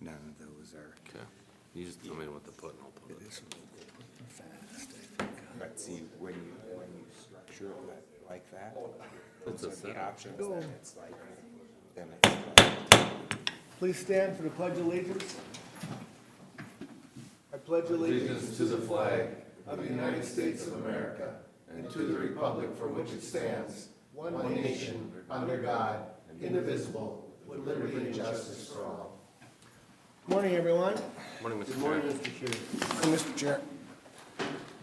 None of those are. Okay. You just tell me what to put and I'll put It it. is a little fast, I think. But see, when you structure it like that, It's those a are the setup. options, then it's like, then it's. Please stand for the Pledge of Allegiance. I pledge allegiance Allegiance to the flag of the United States of America and to the republic for which it stands, one nation, under God, indivisible, with liberty and justice for all. Morning, everyone. Morning, Mr. Chair. Mr. Chair.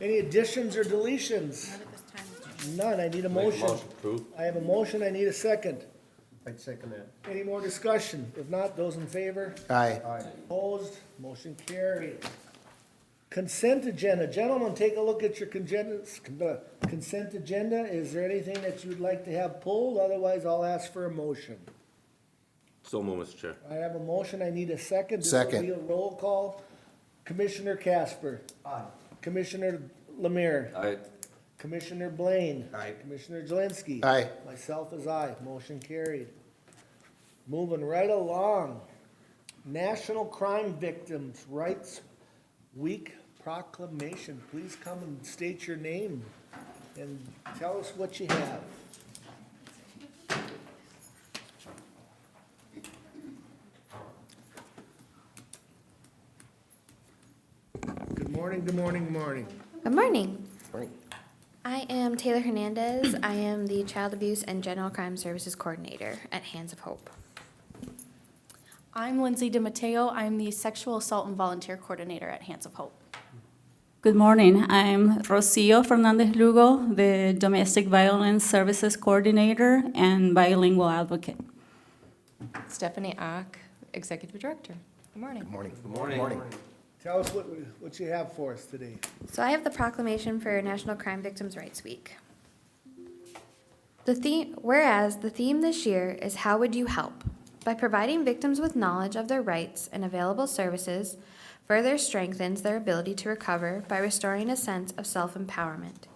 Any additions or deletions? Not at this time, Mr. Chair. None, I need a Make a motion. approved. I have a motion, I need a second. I'd second that. Any more discussion? If not, those in favor? Aye. Opposed? Motion carried. Consent agenda. Gentlemen, take a look at your consent agenda. Is there anything that you'd like to have pulled? Otherwise, I'll ask for a motion. So move, Mr. Chair. I have a motion, I need a second. This Second. will be a roll call. Commissioner Casper. Aye. Commissioner Lemire. Aye. Commissioner Blaine. Aye. Commissioner Jelinski. Aye. Myself is aye. Motion carried. Moving right along. National Crime Victims' Rights Week proclamation. Please come and state your name and tell us what you have. Good morning, good morning, good morning. Good morning. Morning. I am Taylor Hernandez. I am the Child Abuse and General Crime Services Coordinator at Hands of Hope. I'm Lindsay DeMatteo. I'm the Sexual Assault and Volunteer Coordinator at Hands of Hope. Good morning. I'm Rocio Fernandez Lugo, the Domestic Violence Services Coordinator and Bilingual Advocate. Stephanie Ock, Executive Director. Good morning. Good morning. Good morning. Tell us what you have for us today. So I have the proclamation for National Crime Victims' Rights Week. Whereas the theme this year is How Would You Help? By providing victims with knowledge of their rights and available services, further strengthens their ability to recover by restoring a sense of self-empowerment.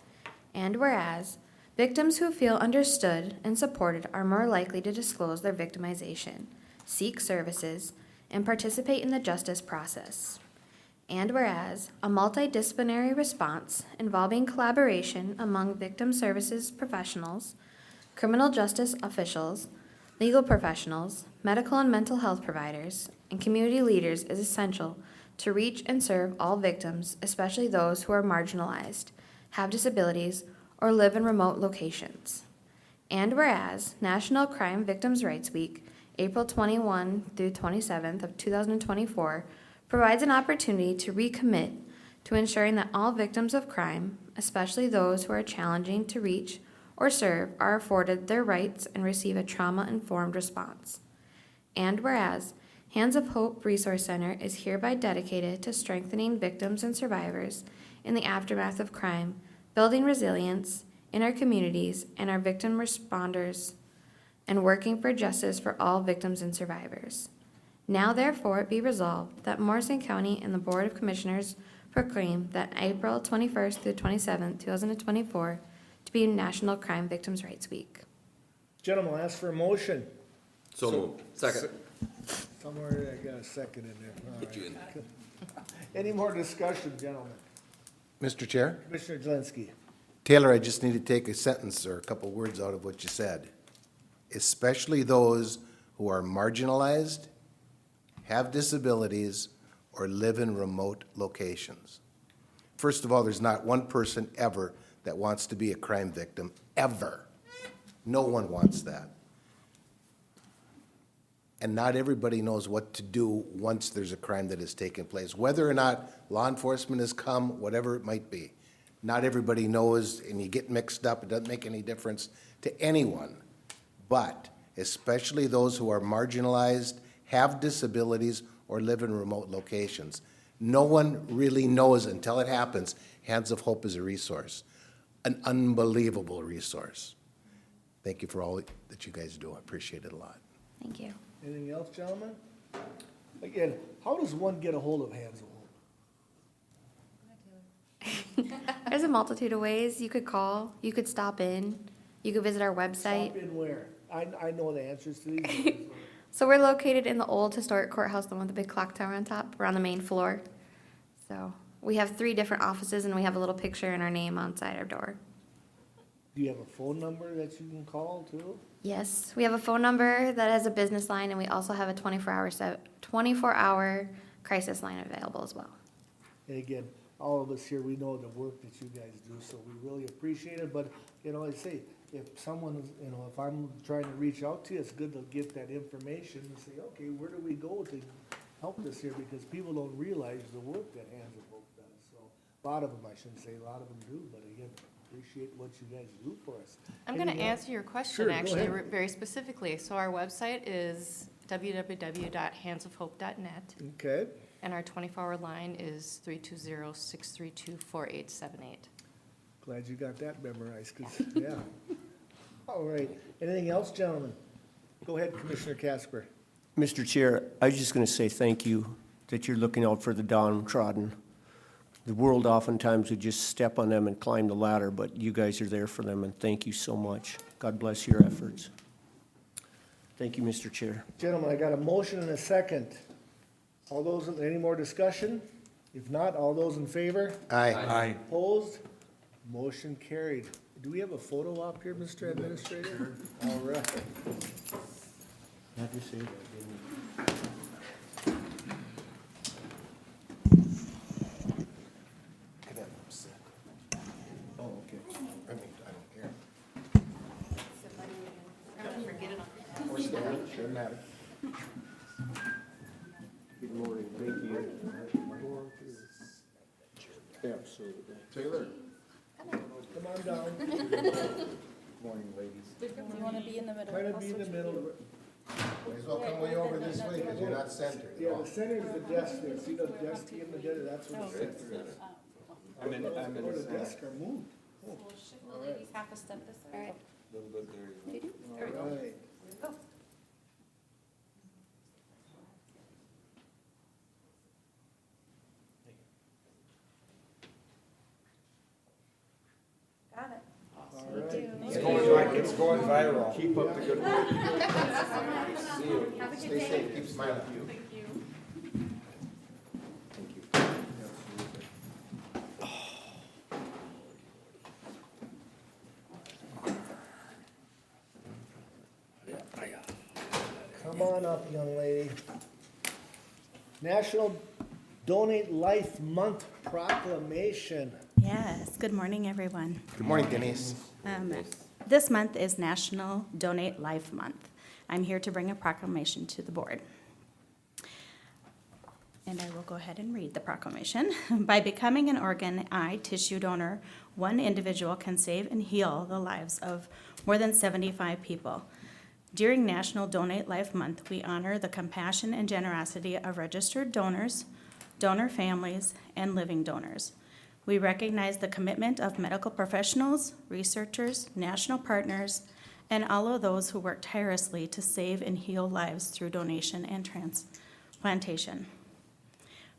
And whereas victims who feel understood and supported are more likely to disclose their victimization, seek services, and participate in the justice process. And whereas a multidisciplinary response involving collaboration among victim services professionals, criminal justice officials, legal professionals, medical and mental health providers, and community leaders is essential to reach and serve all victims, especially those who are marginalized, have disabilities, or live in remote locations. And whereas National Crime Victims' Rights Week, April 21 through 27th of 2024, provides an opportunity to recommit to ensuring that all victims of crime, especially those who are challenging to reach or serve, are afforded their rights and receive a trauma-informed response. And whereas Hands of Hope Resource Center is hereby dedicated to strengthening victims and survivors in the aftermath of crime, building resilience in our communities and our victim responders, and working for justice for all victims and survivors. Now therefore it be resolved that Morrison County and the Board of Commissioners proclaim that April 21st through 27th, 2024 to be National Crime Victims' Rights Week. Gentlemen, I'll ask for a motion. So move. Second. Somewhere I got a second in there. All right. Any more discussion, gentlemen? Mr. Chair? Commissioner Jelinski. Taylor, I just need to take a sentence or a couple words out of what you said. Especially those who are marginalized, have disabilities, or live in remote locations. First of all, there's not one person ever that wants to be a crime victim, ever. No one wants that. And not everybody knows what to do once there's a crime that has taken place. Whether or not law enforcement has come, whatever it might be, not everybody knows, and you get mixed up, it doesn't make any difference to anyone. But especially those who are marginalized, have disabilities, or live in remote locations. No one really knows until it happens. Hands of Hope is a resource, an unbelievable resource. Thank you for all that you guys do. I appreciate it a lot. Thank you. Anything else, gentlemen? Again, how does one get a hold of Hands of Hope? There's a multitude of ways. You could call, you could stop in, you could visit our website. Stop in where? I know the answers to these. So we're located in the old historic courthouse, the one with the big clock tower on top. We're on the main floor. So we have 3 different offices, and we have a little picture and our name outside our door. Do you have a phone number that you can call too? Yes, we have a phone number that has a business line, and we also have a 24-hour crisis line available as well. And again, all of us here, we know the work that you guys do, so we really appreciate it, but, you know, I say, if someone, you know, if I'm trying to reach out to you, it's good to get that information and say, okay, where do we go to help this here, because people don't realize the work that Hands of Hope does, so, a lot of them, I shouldn't say a lot of them do, but again, appreciate what you guys do for us. I'm going to Anything else? answer your Sure, question go actually ahead. very specifically. So our website is www.handsofhope.net, Okay, and our 24-hour line is 320-632-4878. glad you got that memorized, cause, yeah. All right, anything else, gentlemen? Go ahead, Commissioner Casper. Mr. Chair, I was just going to say thank you that you're looking out for the downtrodden. The world oftentimes would just step on them and climb the ladder, but you guys are there for them, and thank you so much. God bless your efforts. Thank you, Mr. Chair. Gentlemen, I got a motion and a second. All those, any more discussion? If not, all those in favor? Aye. Opposed? Motion carried. Do we have a photo op here, Mr. Administrator? All right. Have you say that, Could have them sit. Oh, okay. I mean, I don't care. Or stand, shouldn't matter. Good morning, thank you. Absolutely. Taylor? Come on down. Morning, ladies. You want to be in the middle? Try to be in the middle. Might as well come way over this way, because you're not centered. Yeah, the center is the desk there. See the desk in the middle? That's where the center is. I'm in Or the the center. desk are moved. We'll shift the ladies half a step this way. Little bit there you go. All right. Got it. All right. It's going viral. Keep up the good work. Stay safe, keep smiling. Come on up, young lady. National Donate Life Month Proclamation. Yes, good morning, everyone. Good morning, Denise. This month is National Donate Life Month. I'm here to bring a proclamation to the board. And I will go ahead and read the proclamation. By becoming an organ eye tissue donor, one individual can save and heal the lives of more than 75 people. During National Donate Life Month, we honor the compassion and generosity of registered donors, donor families, and living donors. We recognize the commitment of medical professionals, researchers, national partners, and all of those who work tirelessly to save and heal lives through donation and transplantation.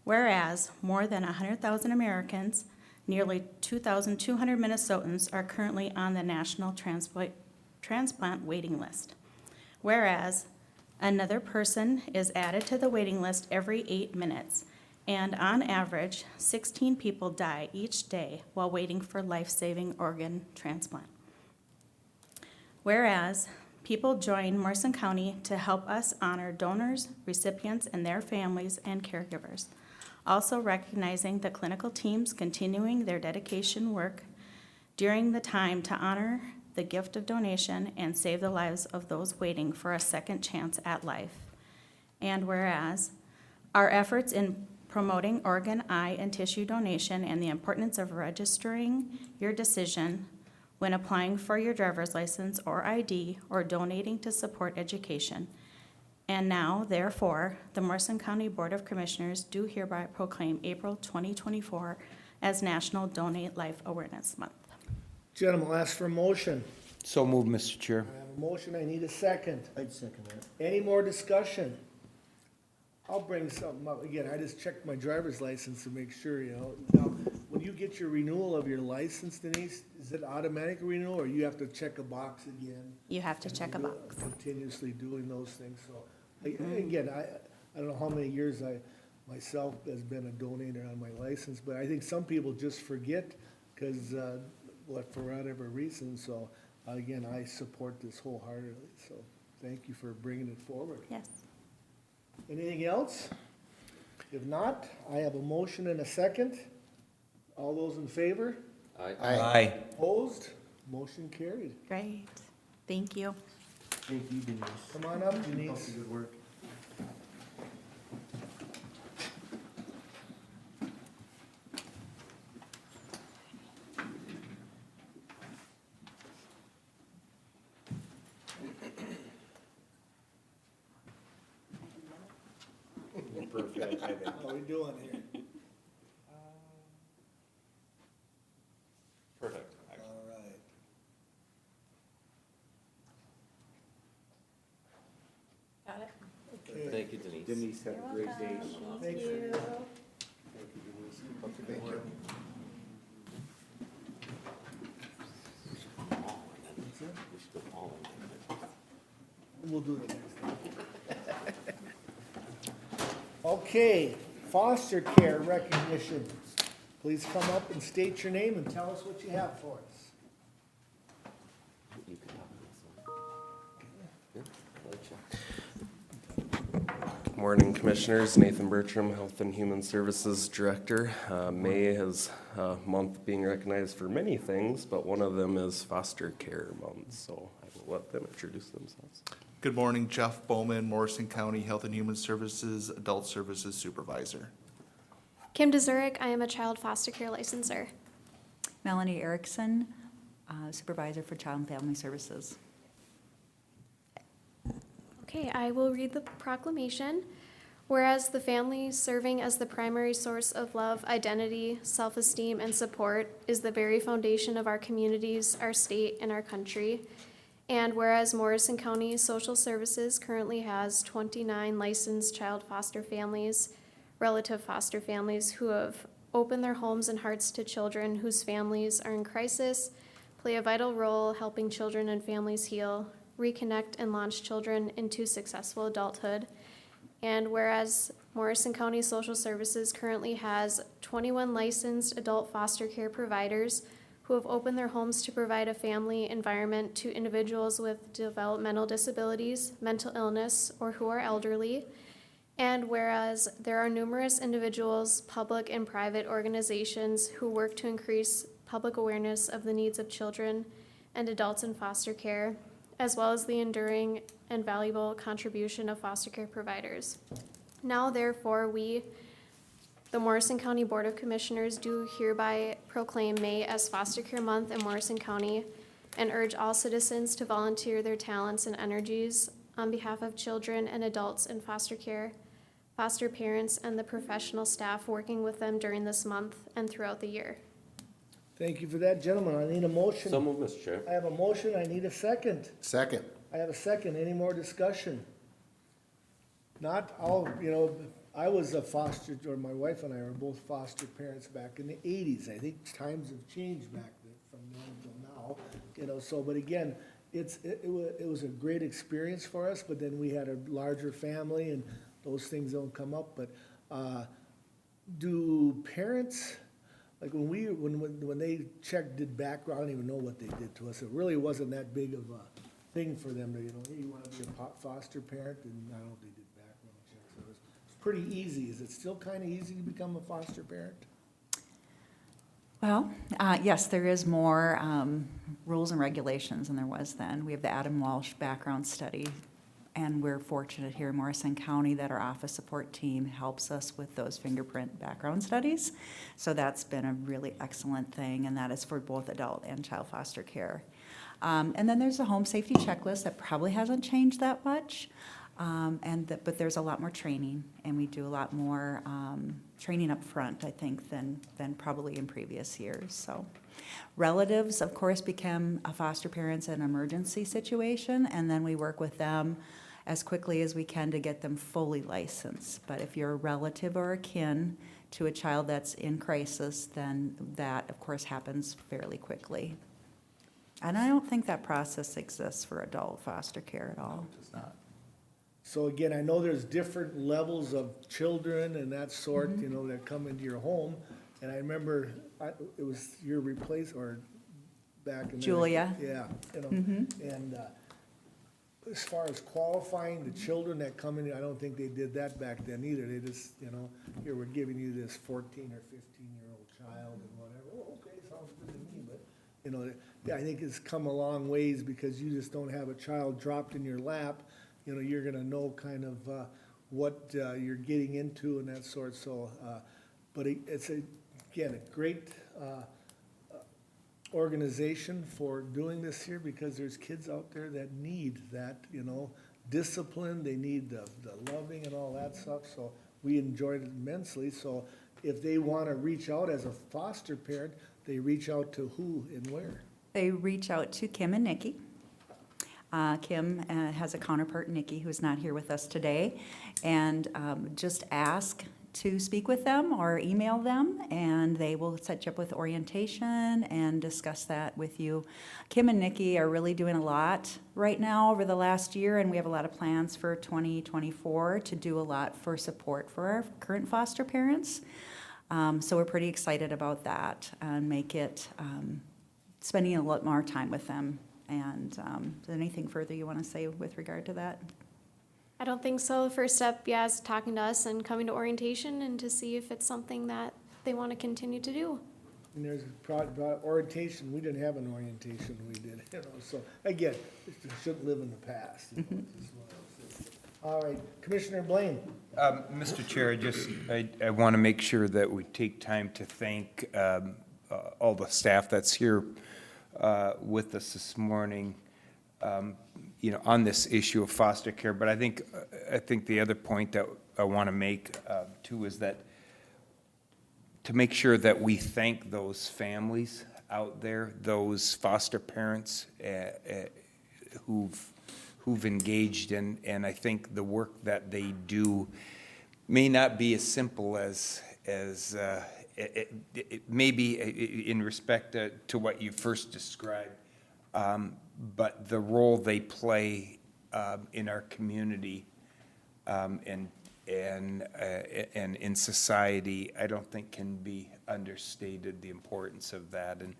Whereas more than 100,000 Americans, nearly 2,200 Minnesotans are currently on the national transplant waiting list. Whereas another person is added to the waiting list every 8 minutes, and on average, 16 people die each day while waiting for life-saving organ transplant. Whereas people join Morrison County to help us honor donors, recipients, and their families and caregivers. Also recognizing the clinical teams continuing their dedication work during the time to honor the gift of donation and save the lives of those waiting for a second chance at life. And whereas our efforts in promoting organ, eye, and tissue donation and the importance of registering your decision when applying for your driver's license or ID or donating to support education. And now, therefore, the Morrison County Board of Commissioners do hereby proclaim April 2024 as National Donate Life Awareness Month. Gentlemen, I'll ask for a motion. So moved, Mr. Chair. I have a motion, I need a second. I'd second that. Any more discussion? I'll bring something up. Again, I just checked my driver's license to make sure, you know. Now, when you get your renewal of your license, Denise, is it automatic renewal or you have to check a box again? You have to check a box. Continuously doing those things, so Again, I don't know how many years I, myself, has been a donator on my license, but I think some people just forget, because, for whatever reason, so, again, I support this wholeheartedly, so thank you for bringing it forward. Yes. Anything else? If not, I have a motion and a second. All those in favor? Aye. Opposed? Motion carried. Great. Thank you. Thank you, Denise. Come on up, Denise. Good work. How we doing here? Perfect. All right. Got it? Okay. Thank you, Denise. Denise, have a great day. Thanks. Thank you, Denise. Thank you. We'll do it next time. Okay, foster care recognition. Please come up and state your name and tell us what you have for us. You can talk on this one. Yeah, I'll let you. Good morning, Commissioners. Nathan Bertram, Health and Human Services Director. May is a month being recognized for many things, but one of them is Foster Care Month, so I will let them introduce themselves. Good morning, Jeff Bowman, Morrison County Health and Human Services Adult Services Supervisor. Kim DeZurek, I am a child foster care licensor. Melanie Erickson, Supervisor for Child and Family Services. Okay, I will read the proclamation. Whereas the family serving as the primary source of love, identity, self-esteem, and support is the very foundation of our communities, our state, and our country. And whereas Morrison County Social Services currently has 29 licensed child foster families, relative foster families who have opened their homes and hearts to children whose families are in crisis, play a vital role helping children and families heal, reconnect, and launch children into successful adulthood. And whereas Morrison County Social Services currently has 21 licensed adult foster care providers who have opened their homes to provide a family environment to individuals with developmental disabilities, mental illness, or who are elderly. And whereas there are numerous individuals, public and private organizations who work to increase public awareness of the needs of children and adults in foster care, as well as the enduring and valuable contribution of foster care providers. Now, therefore, we, the Morrison County Board of Commissioners, do hereby proclaim May as Foster Care Month in Morrison County and urge all citizens to volunteer their talents and energies on behalf of children and adults in foster care, foster parents, and the professional staff working with them during this month and throughout the year. Thank you for that, gentlemen. I need a motion. So moved, Mr. Chair. I have a motion. I need a second. Second. I have a second. Any more discussion? Not all, I was a foster, or my wife and I were both foster parents back in the 80s. I think times have changed back then from then until now, so, but again, it was a great experience for us, but then we had a larger family and those things don't come up, but, do parents, like when they did background, I don't even know what they did to us. It really wasn't that big of a thing for them to, hey, you want to be a foster parent, and I don't know if they did background checks. So it's pretty easy. Is it still kind of easy to become a foster parent? Well, yes, there is more rules and regulations than there was then. We have the Adam Walsh background study, and we're fortunate here in Morrison County that our office support team helps us with those fingerprint background studies. So that's been a really excellent thing, and that is for both adult and child foster care. And then there's a home safety checklist that probably hasn't changed that much, but there's a lot more training, and we do a lot more training up front, I think, than probably in previous years. So relatives, of course, become a foster parents in an emergency situation, and then we work with them as quickly as we can to get them fully licensed. But if you're a relative or a kin to a child that's in crisis, then that, of course, happens fairly quickly. And I don't think that process exists for adult foster care at all. It does not. So again, I know there's different levels of children and that sort, you know, that come into your home. And I remember, it was your or back in. Julia. Yeah, you know, and, as far as qualifying the children that come in, I don't think they did that back then either. They just, you know, here, we're giving you this 14 or 15-year-old child and whatever. Oh, okay, sounds good to me, but, you know, I think it's come a long ways because you just don't have a child dropped in your lap. You know, you're gonna know kind of, what, you're getting into and that sort, so, but it's again, a great, organization for doing this here because there's kids out there that need that, you know, discipline, they need the loving and all that stuff, so we enjoyed it immensely. So if they want to reach out as a foster parent, they reach out to who and where? They reach out to Kim and Nikki. Kim has a counterpart, Nikki, who's not here with us today, and just ask to speak with them or email them, and they will set you up with orientation and discuss that with you. Kim and Nikki are really doing a lot right now over the last year, and we have a lot of plans for 2024 to do a lot for support for our current foster parents. So we're pretty excited about that and make it spending a lot more time with them. And is there anything further you want to say with regard to that? I don't think so. The first step, yeah, is talking to us and coming to orientation and to see if it's something that they want to continue to do. And there's orientation, we didn't have an orientation, we did, you know, so again, it shouldn't live in the past. You know, is what I was saying. All right, Commissioner Blaine. Mr. Chair, I want to make sure that we take time to thank all the staff that's here with us this morning, you know, on this issue of foster care. But I think the other point that I want to make too is that to make sure that we thank those families out there, those foster parents who've engaged in, and I think the work that they do may not be as simple as it may be in respect to what you first described, but the role they play in our community and in society, I don't think can be understated, the importance of that. And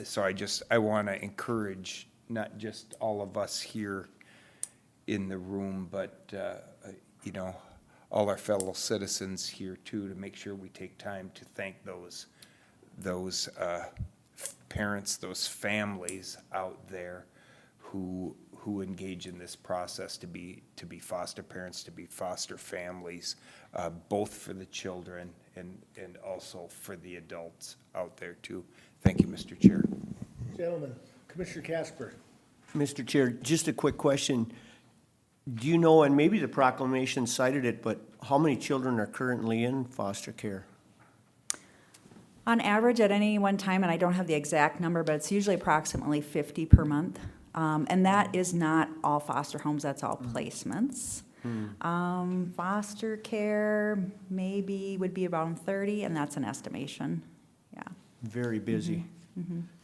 so I want to encourage not just all of us here in the room, but you know, all our fellow citizens here too, to make sure we take time to thank those parents, those families out there who engage in this process to be foster parents, to be foster families, both for the children and also for the adults out there too. Thank you, Mr. Chair. Gentlemen, Commissioner Casper. Mr. Chair, just a quick question. Do you know, and maybe the proclamation cited it, but how many children are currently in foster care? On average, at any one time, and I don't have the exact number, but it's usually approximately 50 per month. And that is not all foster homes, that's all placements. Foster care maybe would be around 30, and that's an estimation, yeah. Very busy.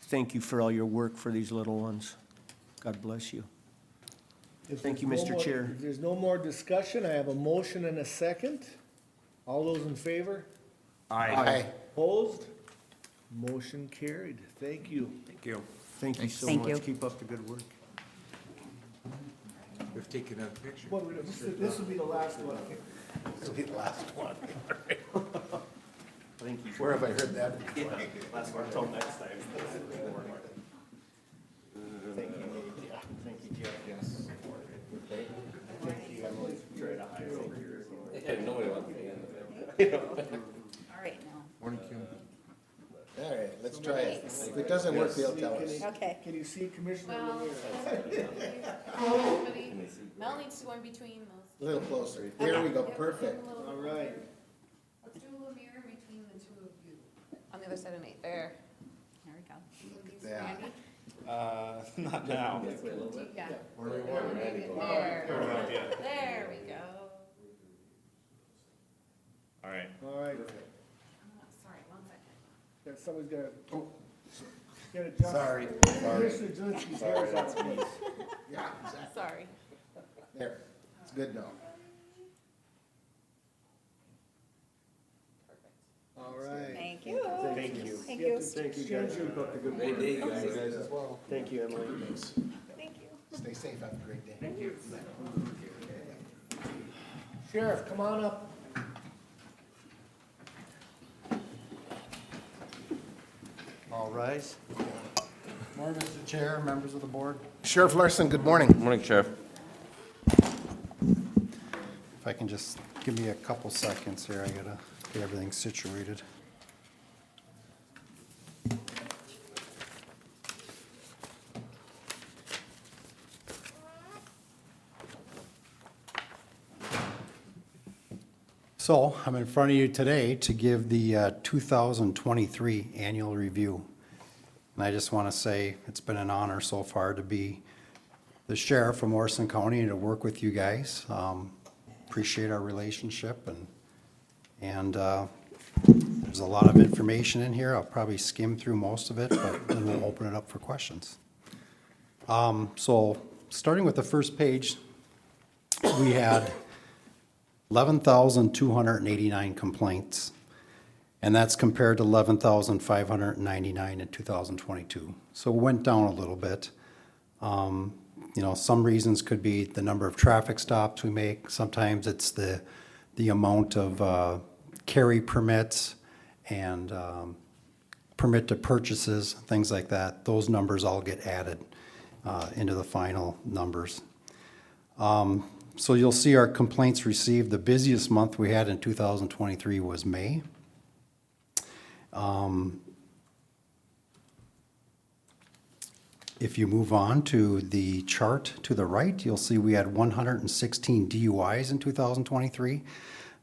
Thank you for all your work for these little ones. God bless you. Thank you, Mr. Chair. If there's no more discussion, I have a motion and a second. All those in favor? Aye. Opposed? Motion carried. Thank you. Thank you. Thank you so Thank much. you. Keep up the good work. We've taken a picture. This will be the last one. This will be the last one. Thank you. Where have I heard that before? Last one, until next time. Thank you, yeah. Thank you, Jeff. Yes. Thank you, Emily. Nobody wants to be in the All right, now. Morning, Kim. All right, let's try it. If it doesn't work, they'll tell us. Okay. Can you see Commissioner Mel needs to go in between those. A little closer. There we go, perfect. All right. Let's do a mirror between the two of you. On the other side of Nate, there. There we go. that. Randy? Not now. Yeah. Where do we want Randy to go? There we go. All right. All right. Sorry, 1 second. Yeah, somebody's got to adjust. Sorry. Commissioner Zelinski's hair's out, please. Yeah, exactly. Sorry. There, it's good now. All right. Thank you. Thank you. Thank you. Thank you, guys. Keep up the good work. Great day, guys. You guys as well. Thank you, Emily. Thank you. Stay safe, have a great day. Thank you. Sheriff, come on up. All rise. Morning, Mr. Chair, members of the board. Sheriff Larson, good morning. Morning, Sheriff. If I can just, give me a couple seconds here, I gotta get everything situated. So, I'm in front of you today to give the 2023 annual review. And I just want to say, it's been an honor so far to be the sheriff from Morrison County and to work with you guys. Appreciate our relationship and there's a lot of information in here. I'll probably skim through most of it, but then we'll open it up for questions. So, starting with the first page, we had 11,289 complaints, and that's compared to 11,599 in 2022. So it went down a little bit. Some reasons could be the number of traffic stops we make. Sometimes it's the amount of carry permits and permit to purchases, things like that. Those numbers all get added into the final numbers. So you'll see our complaints received. The busiest month we had in 2023 was May. If you move on to the chart to the right, you'll see we had 116 DUIs in 2023.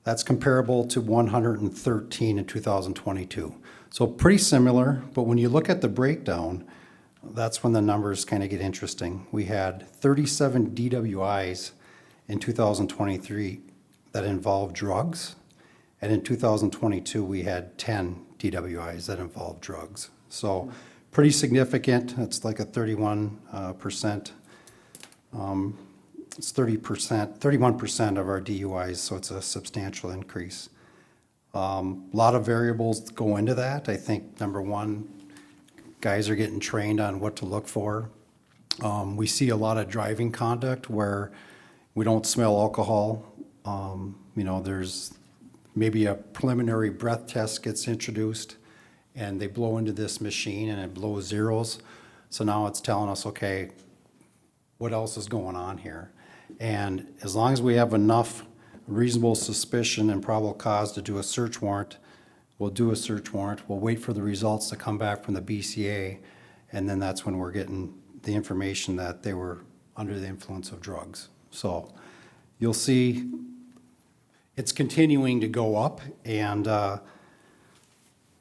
That's comparable to 113 in 2022. So pretty similar, but when you look at the breakdown, that's when the numbers kind of get interesting. We had 37 DWIs in 2023 that involved drugs, and in 2022 we had 10 DWIs that involved drugs. So pretty significant. It's like a 31%. It's 31% of our DUIs, so it's a substantial increase. A lot of variables go into that. I think number one, guys are getting trained on what to look for. We see a lot of driving conduct where we don't smell alcohol. There's maybe a preliminary breath test gets introduced and they blow into this machine and it blows zeros. So now it's telling us, okay, what else is going on here? And as long as we have enough reasonable suspicion and probable cause to do a search warrant, we'll do a search warrant. We'll wait for the results to come back from the BCA, and then that's when we're getting the information that they were under the influence of drugs. So you'll see it's continuing to go up, and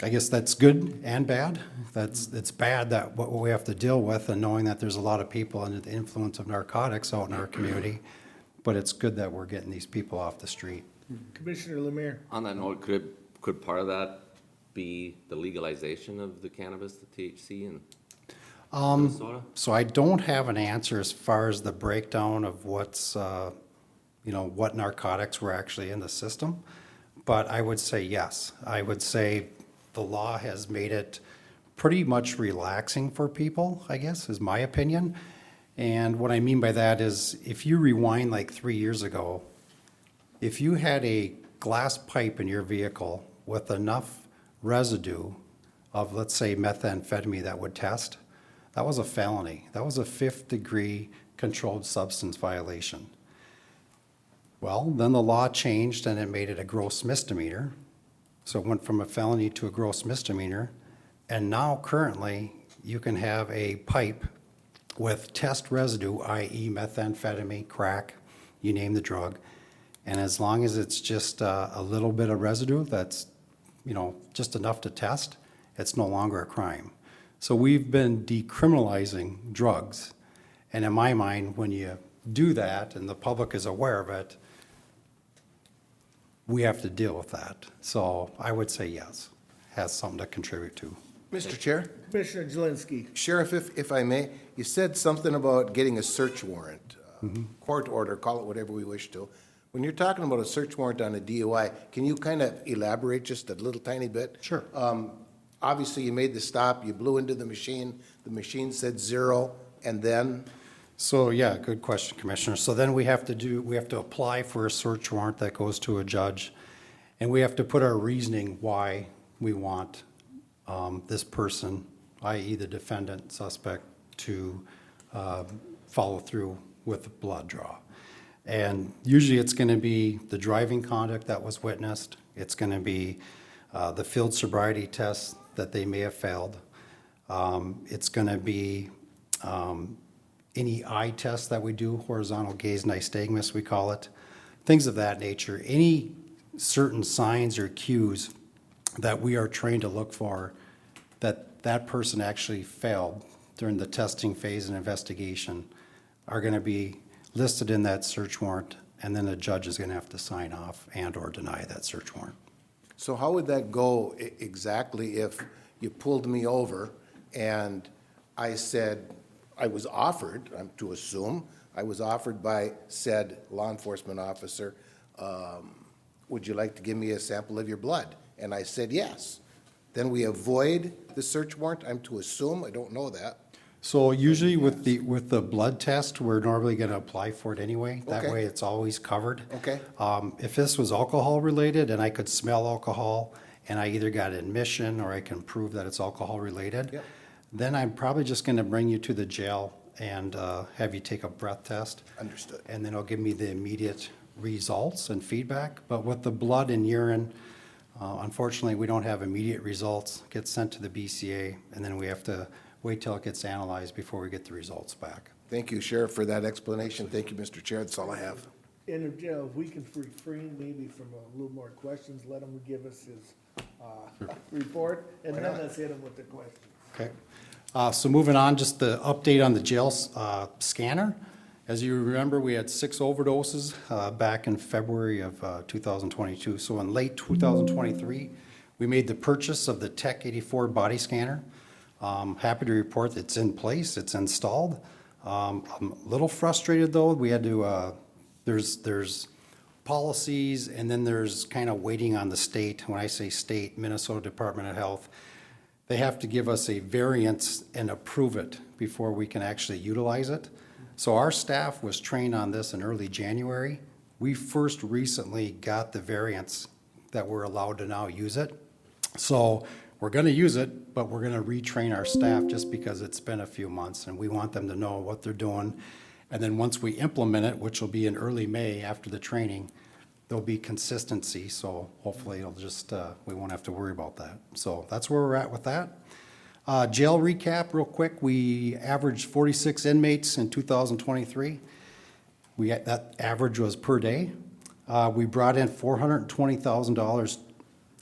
I guess that's good and bad. It's bad that what we have to deal with, and knowing that there's a lot of people under the influence of narcotics out in our community, but it's good that we're getting these people off the street. Commissioner Lemire. On that note, could part of that be the legalization of the cannabis, the THC in Minnesota? So I don't have an answer as far as the breakdown of what's, what narcotics were actually in the system, but I would say yes. I would say the law has made it pretty much relaxing for people, I guess, is my opinion. And what I mean by that is if you rewind like 3 years ago, if you had a glass pipe in your vehicle with enough residue of, let's say, methamphetamine that would test, that was a felony. That was a 5th-degree controlled substance violation. Well, then the law changed and it made it a gross misdemeanor. So it went from a felony to a gross misdemeanor. And now currently you can have a pipe with test residue, i.e. methamphetamine, crack, you name the drug. And as long as it's just a little bit of residue that's, just enough to test, it's no longer a crime. So we've been decriminalizing drugs. And in my mind, when you do that and the public is aware of it, we have to deal with that. So I would say yes, has something to contribute to. Mr. Chair? Commissioner Jelinski. Sheriff, if I may, you said something about getting a search warrant. court order, call it whatever we wish to. When you're talking about a search warrant on a DUI, can you kind of elaborate just a little tiny bit? Sure. Obviously, you made the stop, you blew into the machine said 0, and then? So, yeah, good question, Commissioner. So then we have to apply for a search warrant that goes to a judge, and we have to put our reasoning why we want this person, i.e. the defendant, suspect, to follow through with the blood draw. And usually it's going to be the driving conduct that was witnessed. It's going to be the field sobriety tests that they may have failed. It's going to be any eye tests that we do, horizontal gaze nystagmus, we call it, things of that nature. Any certain signs or cues that we are trained to look for that that person actually failed during the testing phase and investigation are going to be listed in that search warrant, and then the judge is going to have to sign off and/or deny that search warrant. So how would that go exactly if you pulled me over and I said, I was offered, I'm to assume, I was offered by said law enforcement officer, would you like to give me a sample of your blood? And I said yes. Then we avoid the search warrant, I'm to assume, I don't know that. So usually with the blood test, we're normally going to apply for it anyway. That Okay. way it's always covered. Okay. If this was alcohol related and I could smell alcohol and I either got admission or I can prove that it's alcohol related, Yep. then I'm probably just going to bring you to the jail and have you take a breath test. Understood. And then it'll give me the immediate results and feedback. But with the blood and urine, unfortunately, we don't have immediate results. It gets sent to the BCA, and then we have to wait till it gets analyzed before we get the results back. Thank you, Sheriff, for that explanation. Thank you, Mr. Chair, that's all I have. And if we can refrain maybe from a little more questions, let him give us his report, and then let's hit him with the questions. Okay. So moving on, just the update on the jail scanner. As you remember, we had 6 overdoses back in February of 2022. So in late 2023, we made the purchase of the Tech 84 body scanner. Happy to report that it's in place, it's installed. I'm a little frustrated though, we had to, there's policies and then there's kind of waiting on the state. When I say state, Minnesota Department of Health, they have to give us a variance and approve it before we can actually utilize it. So our staff was trained on this in early January. We first recently got the variance that we're allowed to now use it. So we're going to use it, but we're going to retrain our staff just because it's been a few months and we want them to know what they're doing. And then once we implement it, which will be in early May after the training, there'll be consistency. So hopefully it'll just, we won't have to worry about that. So that's where we're at with that. Jail recap real quick. We averaged 46 inmates in 2023. That average was per day. We brought in $420,000,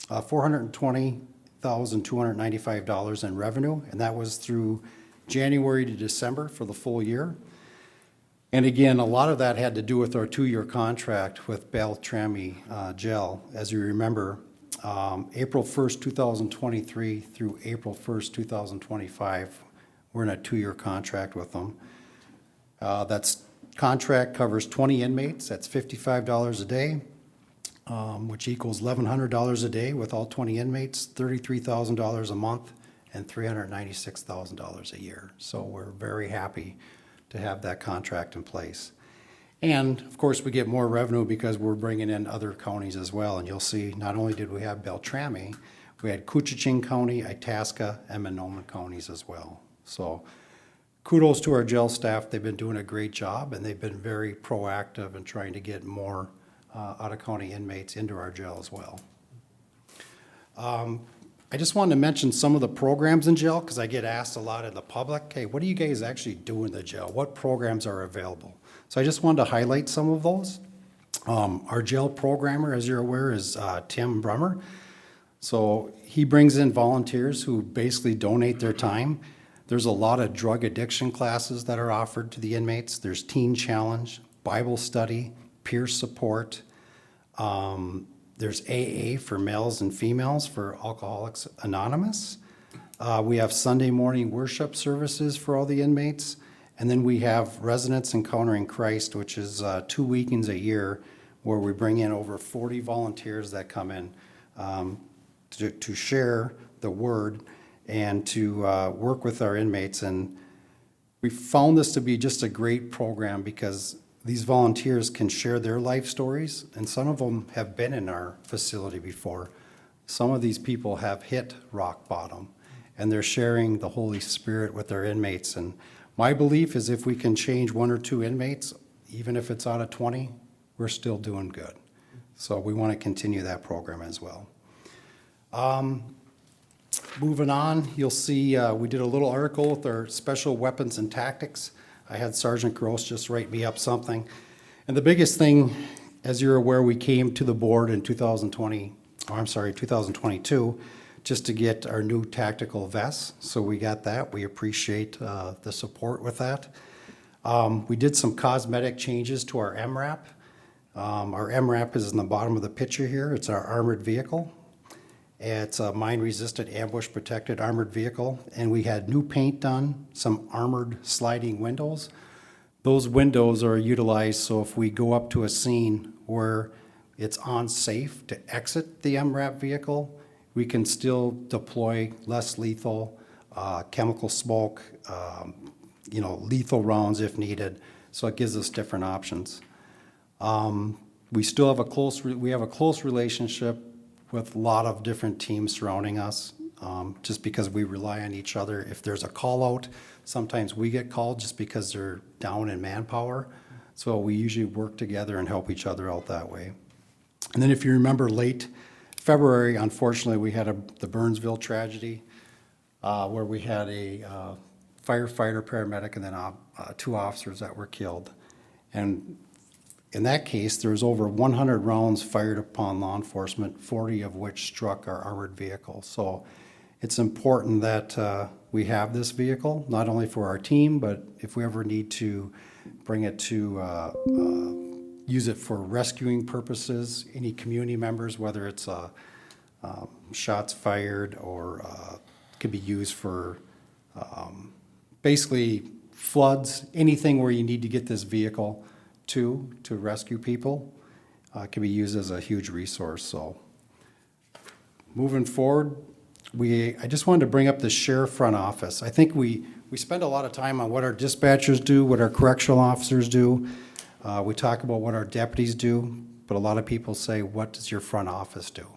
$420,295 in revenue, and that was through January to December for the full year. And again, a lot of that had to do with our 2-year contract with Beltrami Jail. As you remember, April 1st, 2023 through April 1st, 2025, we're in a 2-year contract with them. That's contract covers 20 inmates, that's $55 a day, which equals $1,100 a day with all 20 inmates, $33,000 a month, and $396,000 a year. So we're very happy to have that contract in place. And of course, we get more revenue because we're bringing in other counties as well. And you'll see, not only did we have Beltrami, we had Koochiching County, Itasca, and Monoman counties as well. So kudos to our jail staff. They've been doing a great job and they've been very proactive in trying to get more out-of-county inmates into our jail as well. I just wanted to mention some of the programs in jail because I get asked a lot in the public, hey, what do you guys actually do in the jail? What programs are available? So I just wanted to highlight some of those. Our jail programmer, as you're aware, is Tim Brummer. So he brings in volunteers who basically donate their time. There's a lot of drug addiction classes that are offered to the inmates. There's Teen Challenge, Bible study, peer support. There's AA for males and females for Alcoholics Anonymous. We have Sunday morning worship services for all the inmates. And then we have Residents Encountering Christ, which is 2 weekends a year where we bring in over 40 volunteers that come in to share the word and to work with our inmates. And we found this to be just a great program because these volunteers can share their life stories, and some of them have been in our facility before. Some of these people have hit rock bottom, and they're sharing the Holy Spirit with their inmates. And my belief is if we can change 1 or 2 inmates, even if it's out of 20, we're still doing good. So we want to continue that program as well. Moving on, you'll see we did a little article with our special weapons and tactics. I had Sergeant Gross just write me up something. And the biggest thing, as you're aware, we came to the board in 2022, just to get our new tactical vests. So we got that. We appreciate the support with that. We did some cosmetic changes to our MRAP. Our MRAP is in the bottom of the picture here. It's our armored vehicle. It's a mine-resistant, ambush-protected armored vehicle, and we had new paint done, some armored sliding windows. Those windows are utilized so if we go up to a scene where it's unsafe to exit the MRAP vehicle, we can still deploy less lethal, chemical smoke, lethal rounds if needed. So it gives us different options. We still have a close relationship with a lot of different teams surrounding us, just because we rely on each other. If there's a call out, sometimes we get called just because they're down in manpower. So we usually work together and help each other out that way. And then if you remember late February, unfortunately, we had the Burnsville tragedy, where we had a firefighter, paramedic, and then 2 officers that were killed. And in that case, there was over 100 rounds fired upon law enforcement, 40 of which struck our armored vehicle. So it's important that we have this vehicle, not only for our team, but if we ever need to bring it to use it for rescuing purposes, any community members, whether it's shots fired or could be used for basically floods, anything where you need to get this vehicle to rescue people, can be used as a huge resource. So moving forward, I just wanted to bring up the sheriff front office. I think we spend a lot of time on what our dispatchers do, what our correctional officers do. We talk about what our deputies do, but a lot of people say, what does your front office do?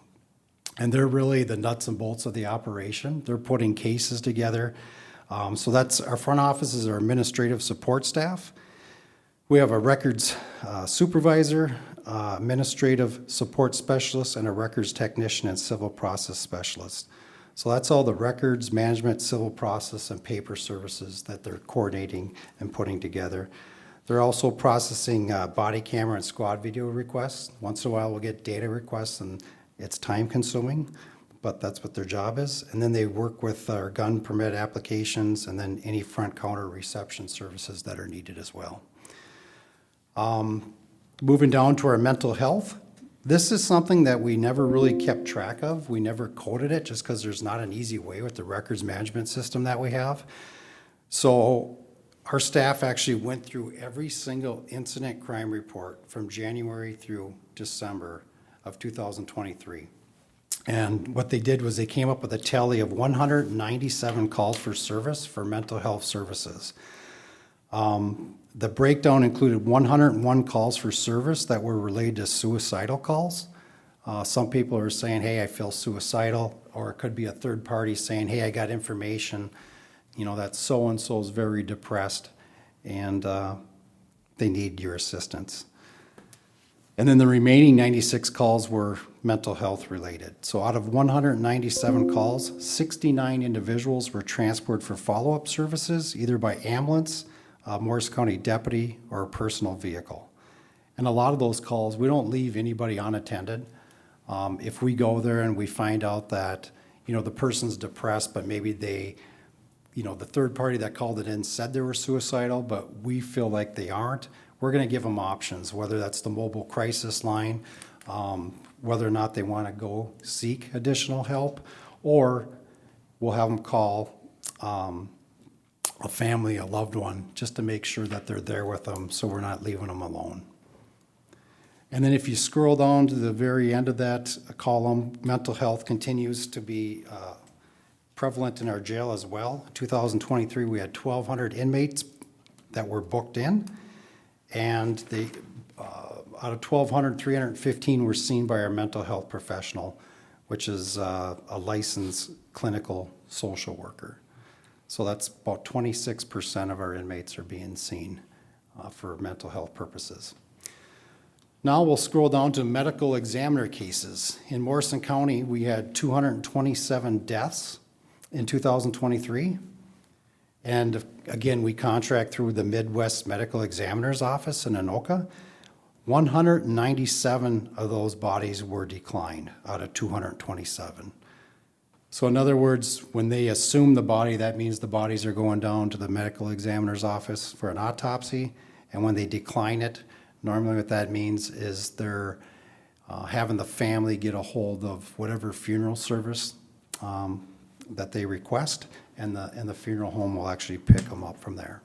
And they're really the nuts and bolts of the operation. They're putting cases together. So that's our front office is our administrative support staff. We have a records supervisor, administrative support specialist, and a records technician and civil process specialist. So that's all the records, management, civil process, and paper services that they're coordinating and putting together. They're also processing body camera and squad video requests. Once in a while, we'll get data requests, and it's time consuming, but that's what their job is. And then they work with our gun permit applications and then any front counter reception services that are needed as well. Moving down to our mental health. This is something that we never really kept track of. We never coded it just because there's not an easy way with the records management system that we have. So our staff actually went through every single incident crime report from January through December of 2023. And what they did was they came up with a tally of 197 calls for service for mental health services. The breakdown included 101 calls for service that were related to suicidal calls. Some people are saying, hey, I feel suicidal, or it could be a third party saying, hey, I got information, that so-and-so is very depressed and they need your assistance. And then the remaining 96 calls were mental health related. So out of 197 calls, 69 individuals were transported for follow-up services, either by ambulance, Morris County deputy, or a personal vehicle. And a lot of those calls, we don't leave anybody unattended. If we go there and we find out that, the person's depressed, but maybe they, the third party that called it in said they were suicidal, but we feel like they aren't, we're gonna give them options, whether that's the mobile crisis line, whether or not they wanna go seek additional help, or we'll have them call a family, a loved one, just to make sure that they're there with them so we're not leaving them alone. And then if you scroll down to the very end of that column, mental health continues to be prevalent in our jail as well. 2023, we had 1,200 inmates that were booked in, and they, out of 1,200, 315 were seen by our mental health professional, which is a licensed clinical social worker. So that's about 26% of our inmates are being seen for mental health purposes. Now we'll scroll down to medical examiner cases. In Morrison County, we had 227 deaths in 2023. And again, we contract through the Midwest Medical Examiner's Office in Anoka. 197 of those bodies were declined out of 227. So in other words, when they assume the body, that means the bodies are going down to the medical examiner's office for an autopsy. And when they decline it, normally what that means is they're having the family get a hold of whatever funeral service that they request, and the funeral home will actually pick them up from there.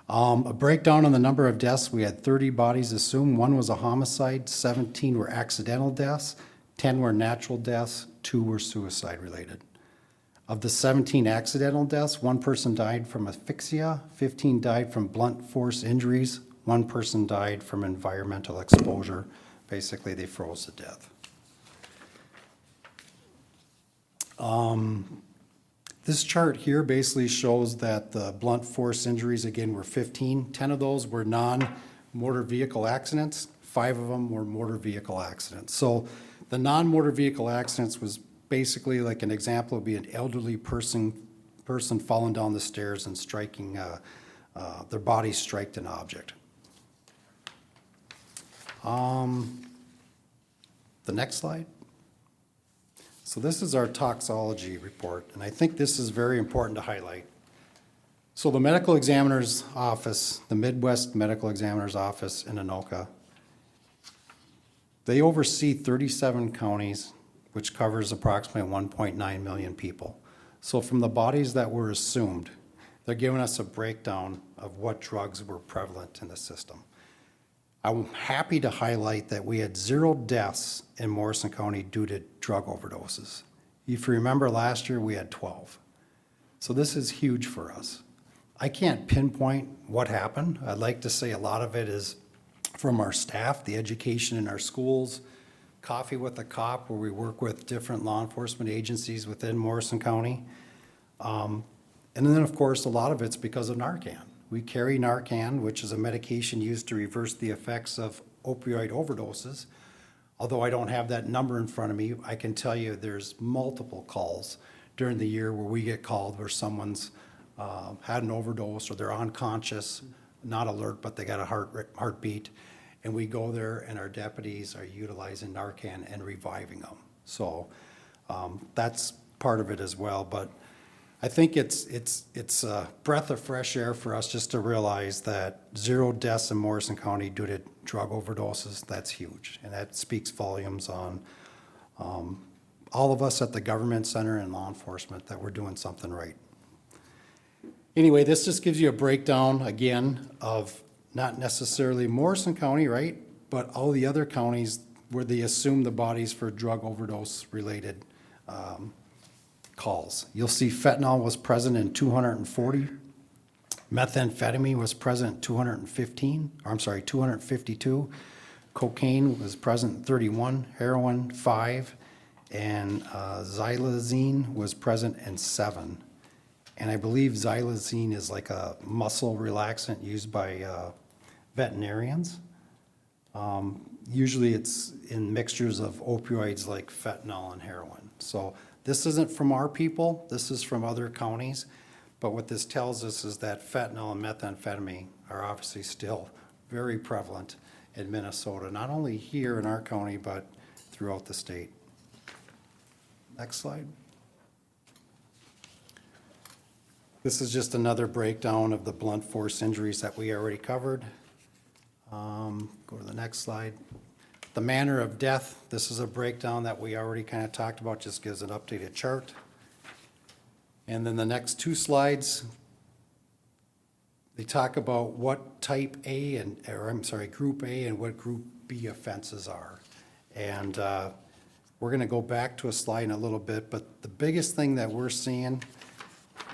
A breakdown on the number of deaths, we had 30 bodies assumed. 1 was a homicide, 17 were accidental deaths, 10 were natural deaths, 2 were suicide related. Of the 17 accidental deaths, 1 person died from asphyxia, 15 died from blunt force injuries, 1 person died from environmental exposure. Basically, they froze to death. This chart here basically shows that the blunt force injuries, again, were 15. 10 of those were non-motor vehicle accidents. 5 of them were motor vehicle accidents. So the non-motor vehicle accidents was basically, like an example would be an elderly person falling down the stairs and striking, their body striked an object. The next slide. So this is our toxology report, and I think this is very important to highlight. So the medical examiner's office, the Midwest Medical Examiner's Office in Anoka, they oversee 37 counties, which covers approximately 1.9 million people. So from the bodies that were assumed, they're giving us a breakdown of what drugs were prevalent in the system. I'm happy to highlight that we had 0 deaths in Morrison County due to drug overdoses. If you remember last year, we had 12. So this is huge for us. I can't pinpoint what happened. I'd like to say a lot of it is from our staff, the education in our schools, Coffee with a Cop, where we work with different law enforcement agencies within Morrison County. And then, of course, a lot of it's because of Narcan. We carry Narcan, which is a medication used to reverse the effects of opioid overdoses. Although I don't have that number in front of me, I can tell you there's multiple calls during the year where we get called where someone's had an overdose or they're unconscious, not alert, but they got a heartbeat. And we go there and our deputies are utilizing Narcan and reviving them. So that's part of it as well. But I think it's a breath of fresh air for us just to realize that 0 deaths in Morrison County due to drug overdoses, that's huge. And that speaks volumes on all of us at the government center and law enforcement that we're doing something right. Anyway, this just gives you a breakdown, again, of not necessarily Morrison County, right? But all the other counties where they assume the bodies for drug overdose related calls. You'll see fentanyl was present in 240. Methamphetamine was present in 252. Cocaine was present in 31. Heroin, 5. And xylazine was present in 7. And I believe xylazine is like a muscle relaxant used by veterinarians. Usually it's in mixtures of opioids like fentanyl and heroin. So this isn't from our people, this is from other counties. But what this tells us is that fentanyl and methamphetamine are obviously still very prevalent in Minnesota, not only here in our county, but throughout the state. Next slide. This is just another breakdown of the blunt force injuries that we already covered. Go to the next slide. The manner of death, this is a breakdown that we already kind of talked about, just gives an updated chart. And then the next two slides, they talk about what type A and, or I'm sorry, Group A and what Group B offenses are. And we're going to go back to a slide in a little bit, but the biggest thing that we're seeing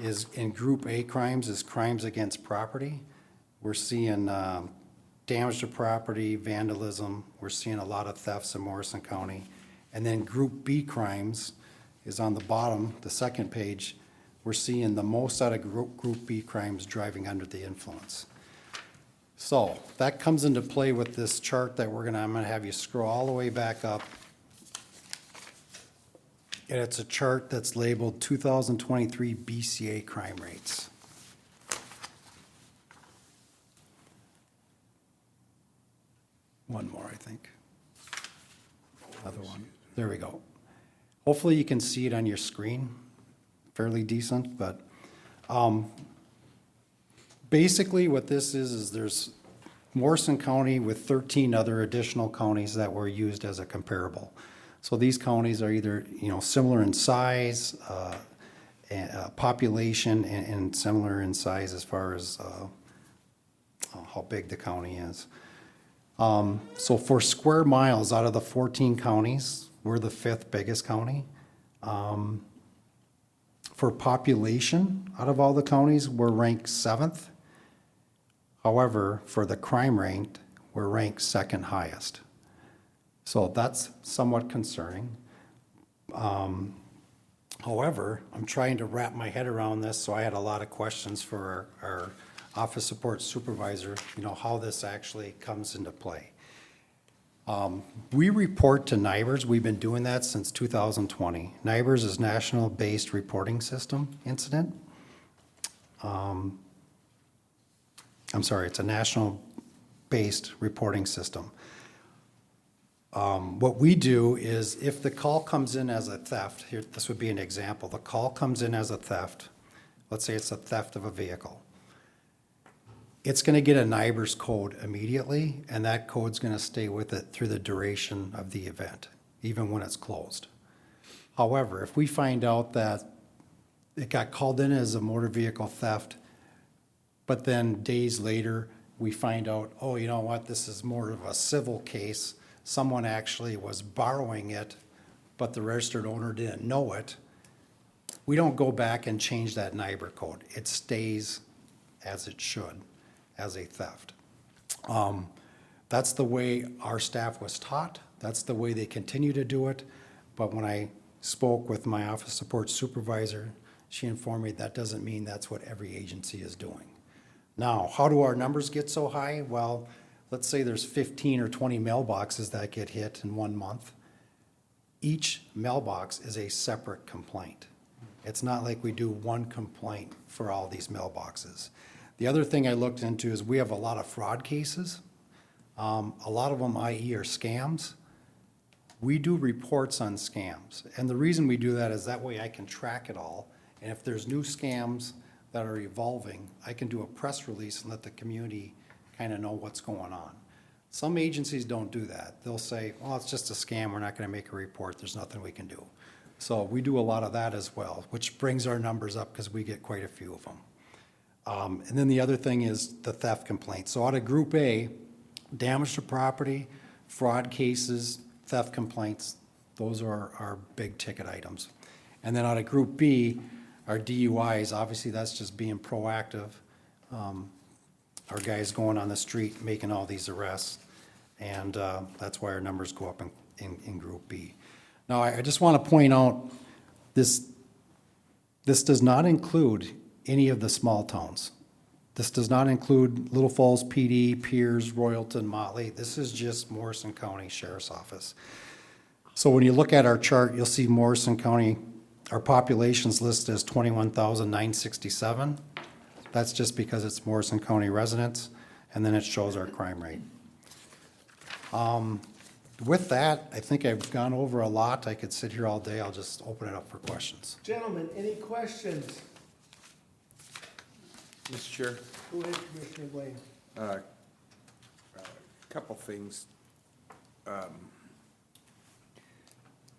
is in Group A crimes is crimes against property. We're seeing damage to property, vandalism. We're seeing a lot of thefts in Morrison County. And then Group B crimes is on the bottom, the second page. We're seeing the most out of Group B crimes driving under the influence. So that comes into play with this chart that I'm gonna have you scroll all the way back up. And it's a chart that's labeled 2023 BCA crime rates. One more, I think. Other one. There we go. Hopefully you can see it on your screen. Fairly decent, but basically what this is there's Morrison County with 13 other additional counties that were used as a comparable. So these counties are either, similar in size, population, and similar in size as far as how big the county is. So for square miles out of the 14 counties, we're the 5th biggest county. For population, out of all the counties, we're ranked 7th. However, for the crime rate, we're ranked 2nd highest. So that's somewhat concerning. However, I'm trying to wrap my head around this, so I had a lot of questions for our office support supervisor, how this actually comes into play. We report to NIBRS. We've been doing that since 2020. NIBRS is National Based Reporting System Incident. It's a national based reporting system. What we do is if the call comes in as a theft, here, this would be an example. The call comes in as a theft. Let's say it's a theft of a vehicle. It's going to get a NIBRS code immediately, and that code's going to stay with it through the duration of the event, even when it's closed. However, if we find out that it got called in as a motor vehicle theft, but then days later we find out, oh, you know what, this is more of a civil case. Someone actually was borrowing it, but the registered owner didn't know it. We don't go back and change that NIBRS code. It stays as it should, as a theft. That's the way our staff was taught. That's the way they continue to do it. But when I spoke with my office support supervisor, she informed me that doesn't mean that's what every agency is doing. Now, how do our numbers get so high? Well, let's say there's 15 or 20 mailboxes that get hit in 1 month. Each mailbox is a separate complaint. It's not like we do one complaint for all these mailboxes. The other thing I looked into is we have a lot of fraud cases. A lot of them, i.e., are scams. We do reports on scams. And the reason we do that is that way I can track it all. And if there's new scams that are evolving, I can do a press release and let the community kind of know what's going on. Some agencies don't do that. They'll say, well, it's just a scam. We're not going to make a report. There's nothing we can do. So we do a lot of that as well, which brings our numbers up because we get quite a few of them. And then the other thing is the theft complaints. So out of Group A, damage to property, fraud cases, theft complaints, those are our big ticket items. And then out of Group B, our DUIs, obviously that's just being proactive. Our guys going on the street making all these arrests, and that's why our numbers go up in Group B. Now, I just want to point out this does not include any of the small towns. This does not include Little Falls PD, Pierce, Royalton, Motley. This is just Morrison County Sheriff's Office. So when you look at our chart, you'll see Morrison County, our population's listed as 21,967. That's just because it's Morrison County residents, and then it shows our crime rate. With that, I think I've gone over a lot. I could sit here all day. I'll just open it up for questions. Gentlemen, any questions? Mr. Chair, Go ahead, Commissioner Blaine. couple things.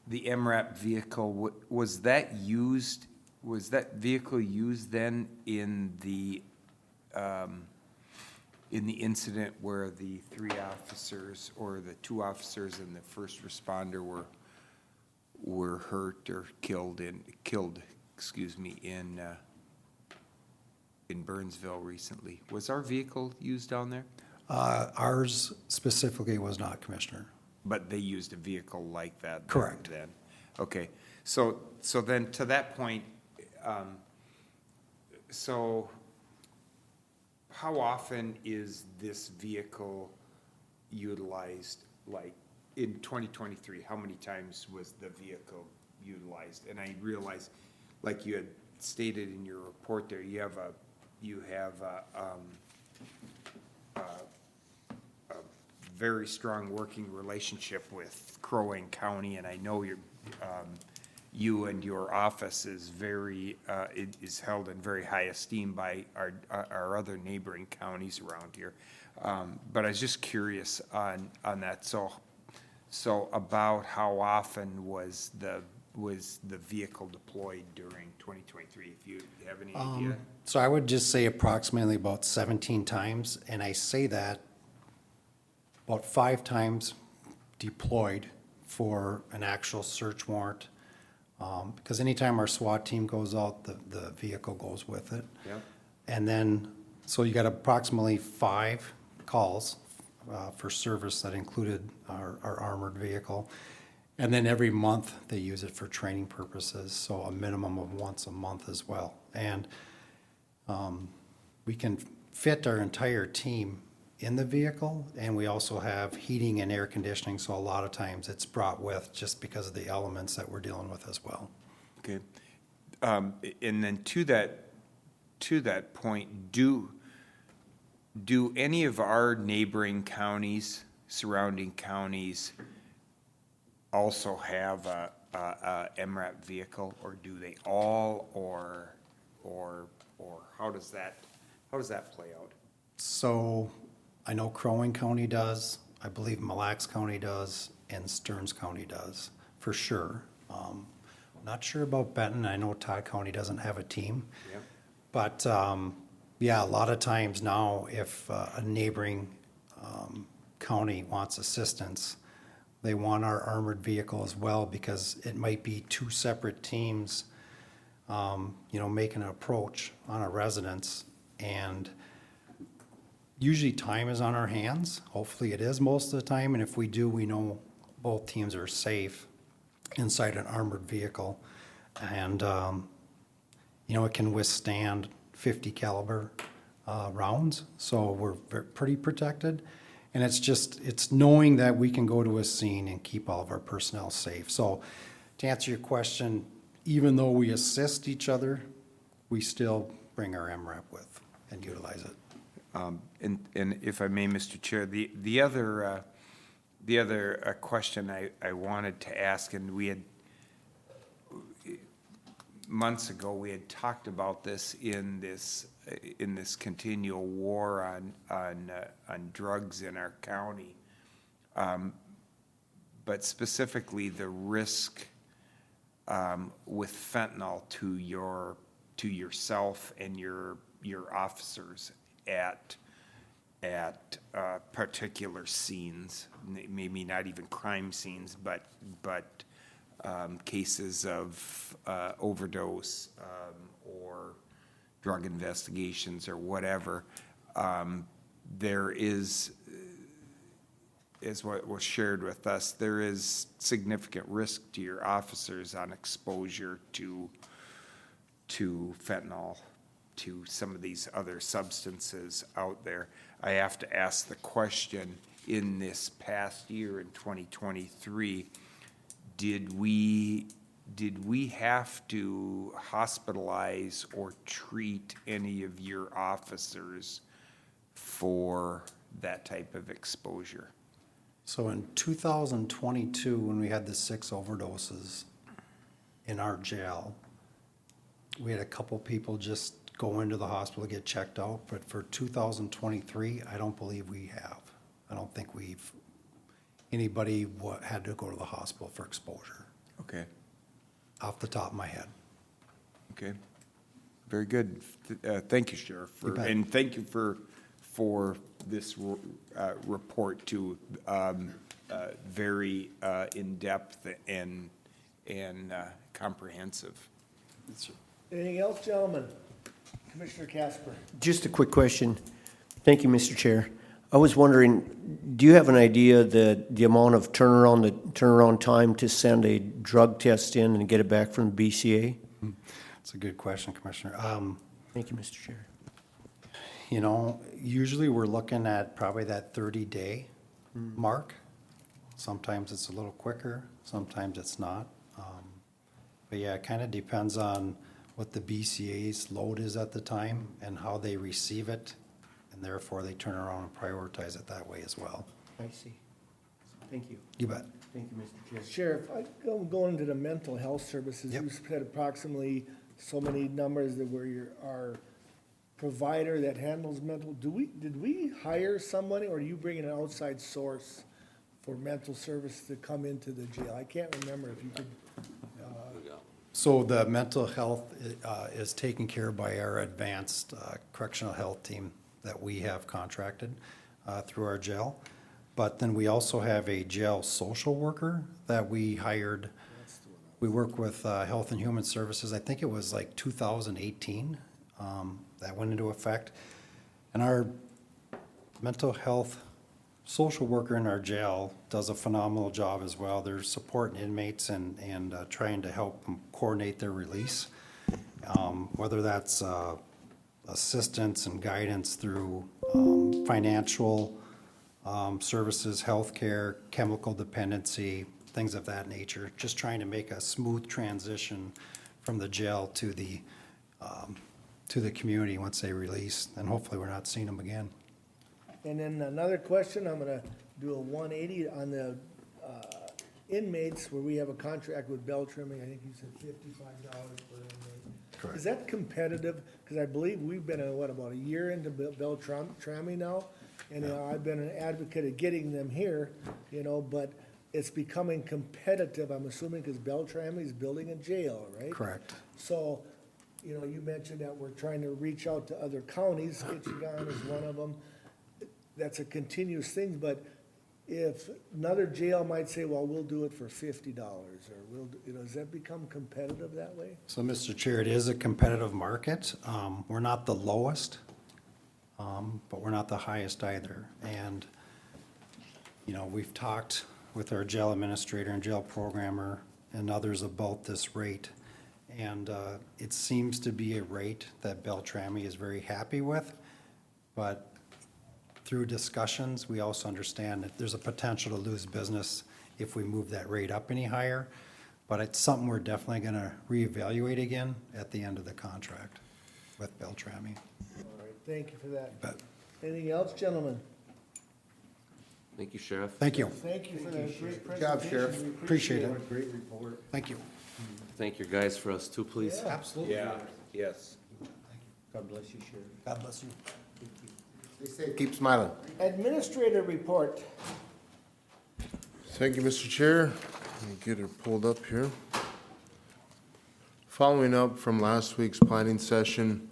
The MRAP vehicle, was that used was that vehicle used then in the incident where the 3 officers or the 2 officers and the first responder were hurt or killed, in Burnsville recently? Was our vehicle used down there? Ours specifically was not, Commissioner. But they used a vehicle like that? Correct. Then, okay. So then to that point, so how often is this vehicle utilized, like in 2023? How many times was the vehicle utilized? And I realize, like you had stated in your report there, you have a very strong working relationship with Crow Wing County, and I know you and your office is is held in very high esteem by our other neighboring counties around here. But I was just curious on that. So about how often was the vehicle deployed during 2023, if you have any idea? So I would just say approximately about 17 times, and I say that about 5 times deployed for an actual search warrant. Because anytime our SWAT team goes out, the vehicle goes with it. Yep. And then, so you got approximately 5 calls for service that included our armored vehicle. And then every month, they use it for training purposes, so a minimum of once a month as well. And we can fit our entire team in the vehicle, and we also have heating and air conditioning, so a lot of times it's brought with just because of the elements that we're dealing with as well. Okay. And then to that point, do any of our neighboring counties, surrounding counties, also have a MRAP vehicle, or do they all, or how does that play out? So I know Crow Wing County does, I believe Mille Lacs County does, and Stearns County does, for sure. Not sure about Benton. I know Todd County doesn't have a team. Yep. But, yeah, a lot of times now, if a neighboring county wants assistance, they want our armored vehicle as well, because it might be 2 separate teams, making an approach on a residence. And usually time is on our hands. Hopefully it is most of the time. And if we do, we know both teams are safe inside an armored vehicle. And, it can withstand 50 caliber rounds. So we're pretty protected. And it's knowing that we can go to a scene and keep all of our personnel safe. So to answer your question, even though we assist each other, we still bring our MRAP with and utilize it. And if I may, Mr. Chair, the other question I wanted to ask, and we had, months ago, we had talked about this in this continual war on drugs in our county, but specifically the risk with fentanyl to yourself and your officers at particular scenes, maybe not even crime scenes, but cases of overdose or drug investigations or whatever. There is, as what was shared with us, there is significant risk to your officers on exposure to fentanyl, to some of these other substances out there. I have to ask the question, in this past year, in 2023, did we have to hospitalize or treat any of your officers for that type of exposure? So in 2022, when we had the 6 overdoses in our jail, we had a couple people just go into the hospital to get checked out, but for 2023, I don't believe we have. I don't think anybody had to go to the hospital for exposure. Okay. Off the top of my head. Okay, very good. Thank you, Sheriff, bet. and thank you for this report too. Very in-depth and comprehensive. Anything else, gentlemen? Commissioner Casper? Just a quick question. Thank you, Mr. Chair. I was wondering, do you have an idea the amount of turnaround time to send a drug test in and get it back from the BCA? That's a good question, Commissioner. Thank you, Mr. Chair. You know, usually we're looking at probably that 30-day mark. Sometimes it's a little quicker, sometimes it's not. But yeah, it kind of depends on what the BCA's load is at the time and how they receive it, and therefore they turn around and prioritize it that way as well. I see. Thank you. You bet. Thank you, Mr. Chair. Sheriff, going into the mental health services, Yep. you said approximately so many numbers that were our provider that handles mental, did we hire somebody, or do you bring in an outside source for mental service to come into the jail? I can't remember if you could, So the mental health is taken care of by our advanced correctional health team that we have contracted through our jail. But then we also have a jail social worker that we hired. We work with Health and Human Services. I think it was like 2018 that went into effect. And our mental health social worker in our jail does a phenomenal job as well. They're supporting inmates and trying to help them coordinate their release. Whether that's assistance and guidance through financial services, healthcare, chemical dependency, things of that nature. Just trying to make a smooth transition from the jail to the community once they release, and hopefully we're not seeing them again. and then another question, I'm gonna do a 180 on the inmates where we have a contract with Bell Trimming. I think you said $55 per inmate. Correct. Is that competitive? Because I believe we've been, about a year into Bell Trimming now, and I've been an advocate of getting them here, but it's becoming competitive, I'm assuming, because Beltrami is building a jail, right? Correct. So, you mentioned that we're trying to reach out to other counties, Michigan is one of them. That's a continuous thing, but if another jail might say, well, we'll do it for $50, or does that become competitive that way? So, Mr. Chair, it is a competitive market. We're not the lowest, but we're not the highest either. And, we've talked with our jail administrator and jail programmer and others about this rate. And it seems to be a rate that Beltrami is very happy with. But through discussions, we also understand that there's a potential to lose business if we move that rate up any higher. But it's something we're definitely going to reevaluate again at the end of the contract with Beltrami. All right, thank you for that. Bet. Anything else, gentlemen? Thank you, Sheriff. Thank you. Thank you for that great Good job, presentation. Sheriff. We Appreciate it. Great report. Thank you. Thank your guys for us too, please. Yeah. Absolutely. Yes. God bless you, Sheriff. God bless you. Stay safe, keep smiling. Administrator report. Thank you, Mr. Chair. Let me get it pulled up here. Following up from last week's planning session,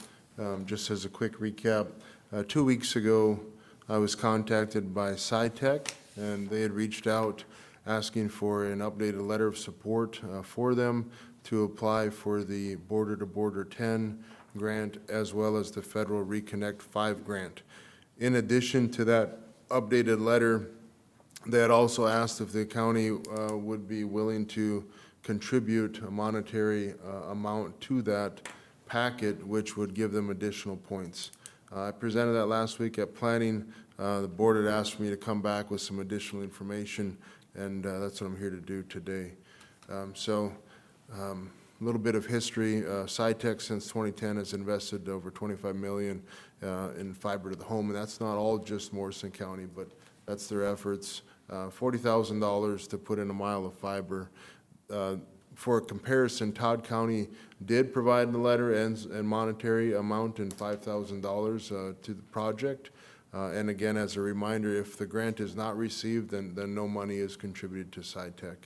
just as a quick recap, 2 weeks ago, I was contacted by SciTech, and they had reached out asking for an updated letter of support for them to apply for the Border to Border 10 grant, as well as the Federal Reconnect 5 grant. In addition to that updated letter, they had also asked if the county would be willing to contribute a monetary amount to that packet, which would give them additional points. I presented that last week at planning. The board had asked for me to come back with some additional information, and that's what I'm here to do today. A little bit of history. SciTech since 2010 has invested over $25 million in fiber to the home, and that's not all just Morrison County, but that's their efforts. $40,000 to put in a mile of fiber. For comparison, Todd County did provide the letter and monetary amount in $5,000 to the project. And again, as a reminder, if the grant is not received, then no money is contributed to SciTech.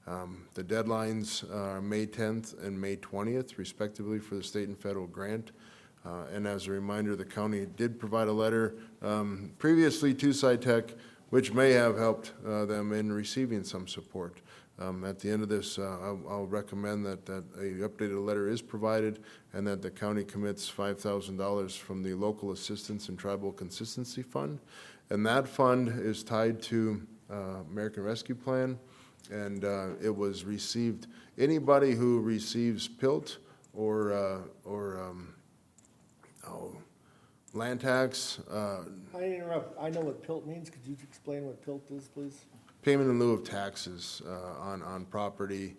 The deadlines are May 10th and May 20th respectively for the state and federal grant. And as a reminder, the county did provide a letter previously to SciTech, which may have helped them in receiving some support. At the end of this, I'll recommend that a updated letter is provided and that the county commits $5,000 from the Local Assistance and Tribal Consistency Fund. And that fund is tied to American Rescue Plan, and it was received, anybody who receives PILT or land tax, I interrupt, I know what PILT means, could you explain what PILT is, please? payment in lieu of taxes on property,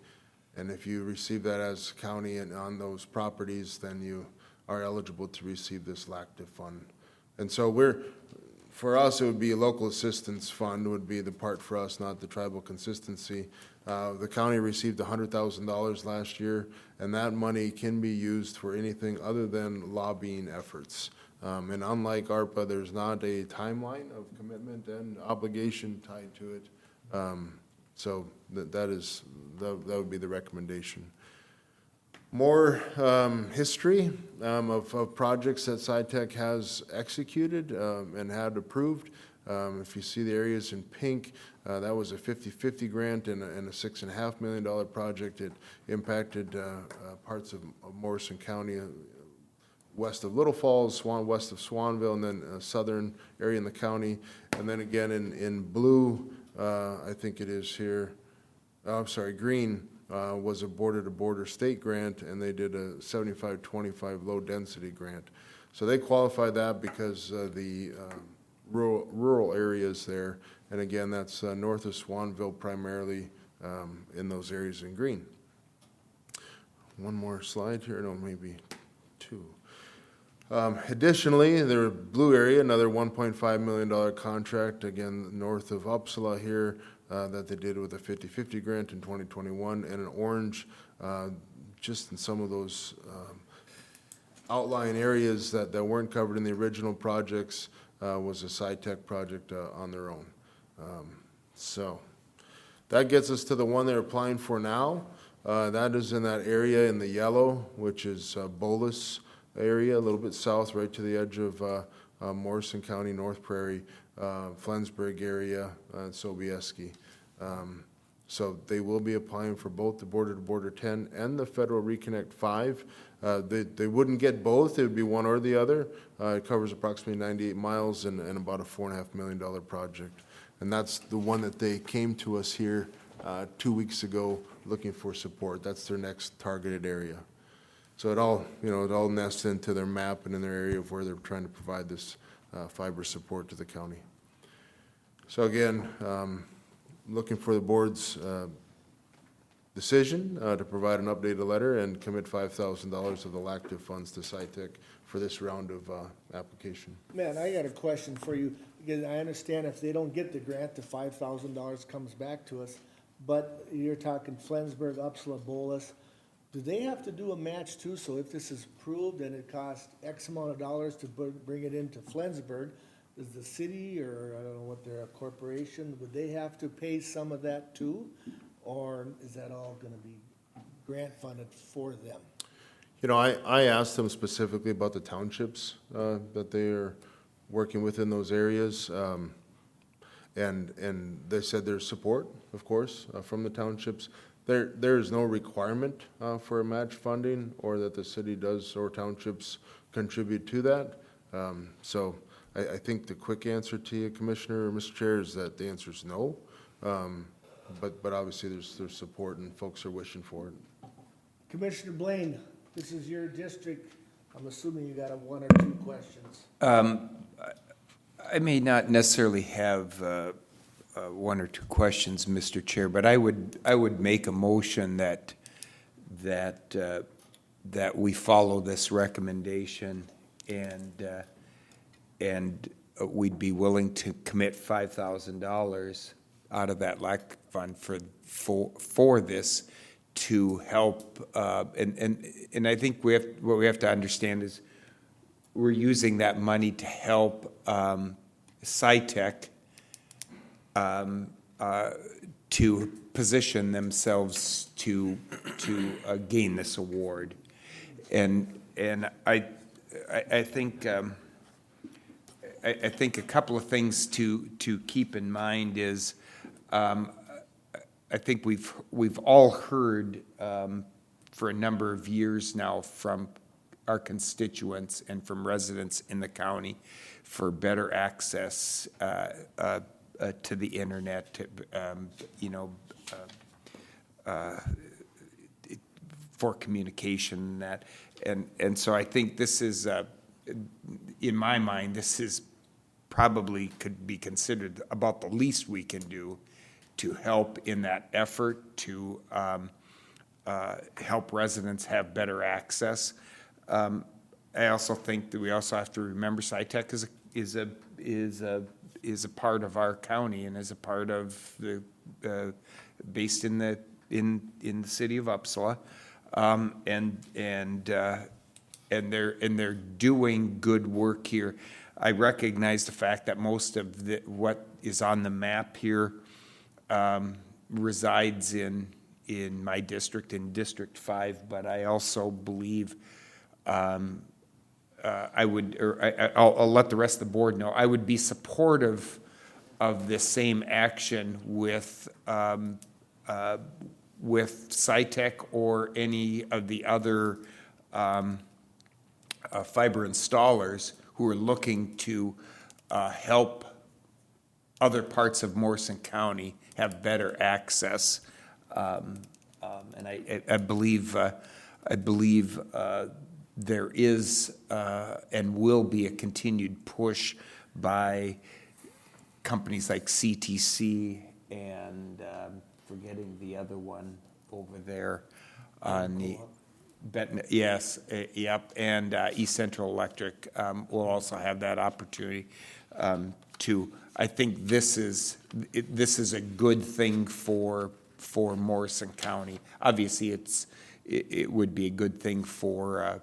and if you receive that as county and on those properties, then you are eligible to receive this LACTIV fund. And so for us, it would be a local assistance fund would be the part for us, not the tribal consistency. The county received $100,000 last year, and that money can be used for anything other than lobbying efforts. And unlike ARPA, there's not a timeline of commitment and obligation tied to it. So that would be the recommendation. More history of projects that SciTech has executed and had approved. If you see the areas in pink, that was a 50-50 grant and a $6.5 million project. It impacted parts of Morrison County, west of Little Falls, west of Swanville, and then a southern area in the county. And then again in blue, I think it is here, I'm sorry, green, was a border-to-border state grant, and they did a 75-25 low-density grant. So they qualified that because the rural areas there, and again, that's north of Swanville primarily in those areas in green. One more slide here, no, maybe two. Additionally, the blue area, another $1.5 million contract, again, north of Uppsala here, that they did with a 50-50 grant in 2021, and an orange, just in some of those outlying areas that weren't covered in the original projects, was a SciTech project on their own. So that gets us to the one they're applying for now. That is in that area in the yellow, which is Bolus area, a little bit south, right to the edge of Morrison County, North Prairie, Flensburg area, and Sobieski. So they will be applying for both the border-to-border 10 and the federal Reconnect 5. They wouldn't get both, it would be one or the other. It covers approximately 98 miles and about a $4.5 million project. And that's the one that they came to us here 2 weeks ago looking for support. That's their next targeted area. So it all nests into their map and in their area of where they're trying to provide this fiber support to the county. So again, looking for the board's decision to provide an updated letter and commit $5,000 of the LACTIV funds to SciTech for this round of application. Man, I got a question for you, because I understand if they don't get the grant, the $5,000 comes back to us, but you're talking Flensburg, Uppsala, Bolus. Do they have to do a match too? So if this is approved and it costs X amount of dollars to bring it into Flensburg, does the city, or I don't know what they're, a corporation, would they have to pay some of that too? Or is that all gonna be grant funded for them? You know, I asked them specifically about the townships that they are working with in those areas. And they said there's support, of course, from the townships. There is no requirement for a match funding or that the city does or townships contribute to that. So I think the quick answer to you, Commissioner or Mr. Chair, is that the answer is no. But obviously there's support and folks are wishing for it. Commissioner Blaine, this is your district. I'm assuming you got one or two questions. I may not necessarily have one or two questions, Mr. Chair, but I would make a motion that we follow this recommendation, and we'd be willing to commit $5,000 out of that LAC fund for this to help. And I think what we have to understand is we're using that money to help SciTech to position themselves to gain this award. And I think I think a couple of things to keep in mind is I think we've all heard for a number of years now from our constituents and from residents in the county for better access to the internet, to, for communication and so I think this is, in my mind, this is probably could be considered about the least we can do to help in that effort to help residents have better access. I also think that we also have to remember SciTech is a part of our county and is a part of the based in the city of Uppsala, and they're doing good work here. I recognize the fact that most of what is on the map here resides in my district, in District 5, but I also believe I'll let the rest of the board know, I would be supportive of the same action with SciTech or any of the other fiber installers who are looking to help other parts of Morrison County have better access. And I believe there is and will be a continued push by companies like CTC and forgetting the other one over there on the yes, yep, and East Central Electric will also have that opportunity to. I think this is a good thing for Morrison County. Obviously, it would be a good thing for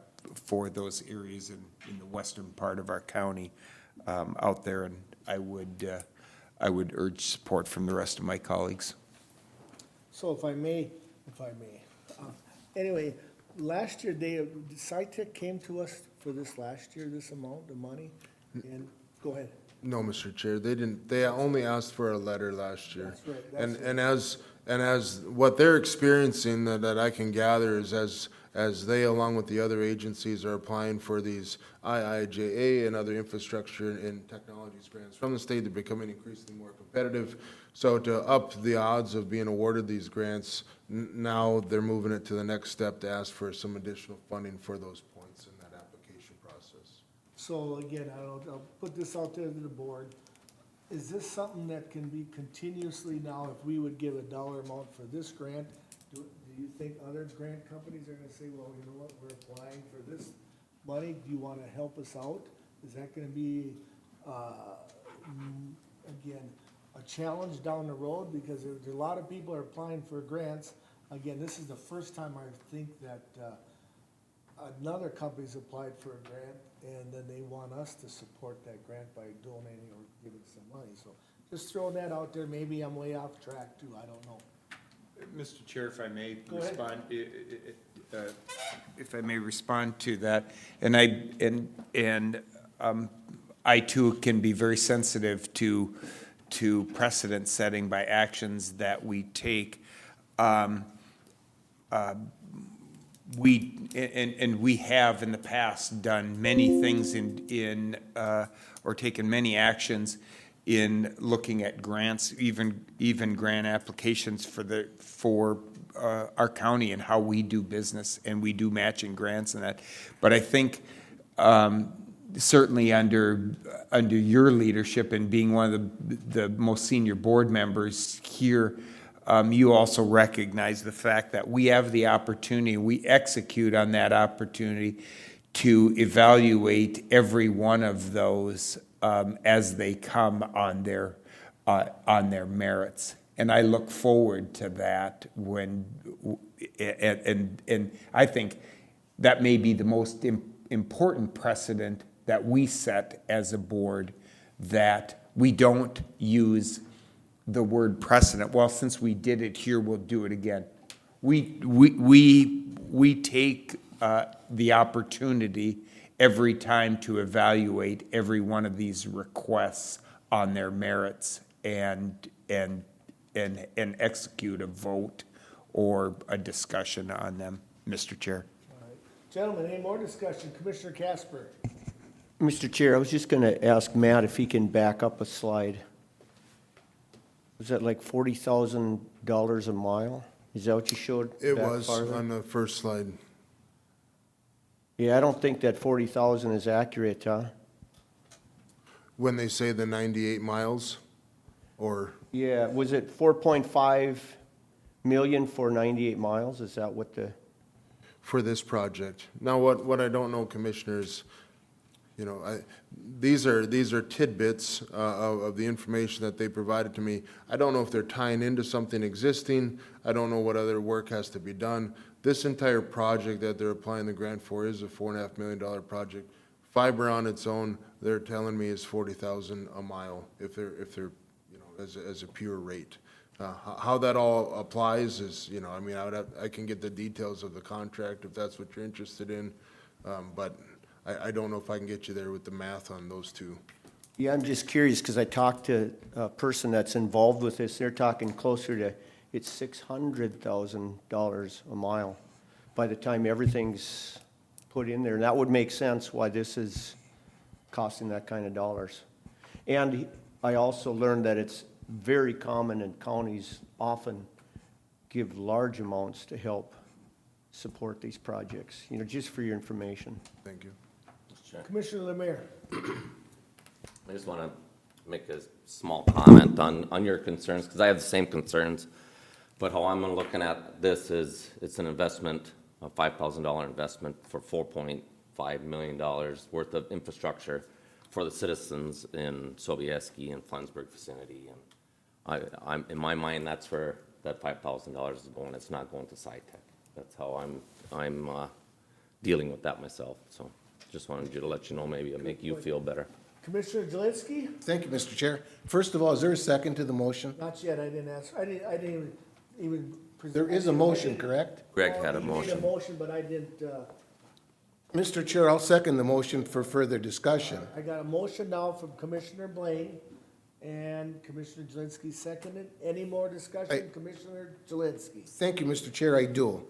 those areas in the western part of our county out there, and I would urge support from the rest of my colleagues. So if I may, anyway, last year, SciTech came to us for this last year, this amount of money, and, go ahead. No, Mr. Chair, they didn't, they only asked for a letter last year. That's right. And as what they're experiencing that I can gather is as they, along with the other agencies, are applying for these IIJA and other infrastructure and technologies grants from the state, they're becoming increasingly more competitive. So to up the odds of being awarded these grants, now they're moving it to the next step to ask for some additional funding for those points in that application process. So again, I'll put this out there to the board. Is this something that can be continuously now, if we would give a dollar amount for this grant, do you think other grant companies are gonna say, well, you know what, we're applying for this money, do you wanna help us out? Is that gonna be, again, a challenge down the road? Because there's a lot of people are applying for grants. Again, this is the first time I think that another company's applied for a grant, and then they want us to support that grant by donating or giving some money. So just throwing that out there, maybe I'm way off track too, I don't know. Mr. Chair, if I may Go ahead. respond, if I may respond to that, and I too can be very sensitive to precedent setting by actions that we take. We have in the past done many things or taken many actions in looking at grants, even grant applications for our county and how we do business, and we do matching grants and that. But I think certainly under your leadership and being one of the most senior board members here, you also recognize the fact that we have the opportunity, we execute on that opportunity to evaluate every one of those as they come on their merits. And I look forward to that and I think that may be the most important precedent that we set as a board, that we don't use the word precedent. Well, since we did it here, we'll do it again. We take the opportunity every time to evaluate every one of these requests on their merits and execute a vote or a discussion on them, Mr. Chair. Gentlemen, any more discussion? Commissioner Casper? Mr. Chair, I was just gonna ask Matt if he can back up a slide. Was that like $40,000 a mile? Is that what you showed? It back was farther? on the first slide. Yeah, I don't think that 40,000 is accurate, huh? When they say the 98 miles, or, Yeah, was it 4.5 million for 98 miles? Is that what the? for this project. Now, what I don't know, Commissioners, you know, these are tidbits of the information that they provided to me. I don't know if they're tying into something existing. I don't know what other work has to be done. This entire project that they're applying the grant for is a $4.5 million project. Fiber on its own, they're telling me is 40,000 a mile if they're, you know, as a pure rate. How that all applies is, you know, I mean, I can get the details of the contract if that's what you're interested in. But I don't know if I can get you there with the math on those two. Yeah, I'm just curious, because I talked to a person that's involved with this. They're talking closer to, it's $600,000 a mile by the time everything's put in there. And that would make sense why this is costing that kind of dollars. And I also learned that it's very common in counties often give large amounts to help support these projects, you know, just for your information. Thank you. Commissioner Lemire? I just want to make a small comment on your concerns, because I have the same concerns. But how I'm looking at this is, it's an investment, a $5,000 investment for $4.5 million worth of infrastructure for the citizens in Sobieski and Flensburg vicinity. And I'm, in my mind, that's where that $5,000 is going. It's not going to SciTech. That's how I'm dealing with that myself. So just wanted you to let you know, maybe it'll make you feel better. Commissioner Jelinski? Thank you, Mr. Chair. First of all, is there a second to the motion? Not yet, I didn't ask, I didn't even. There is a motion, correct? Greg had a He made a motion. motion, but I didn't, Mr. Chair, I'll second the motion for further discussion. I got a motion now from Commissioner Blaine and Commissioner Jelinski seconded. Any more discussion? Commissioner Jelinski? Thank you, Mr. Chair, I do.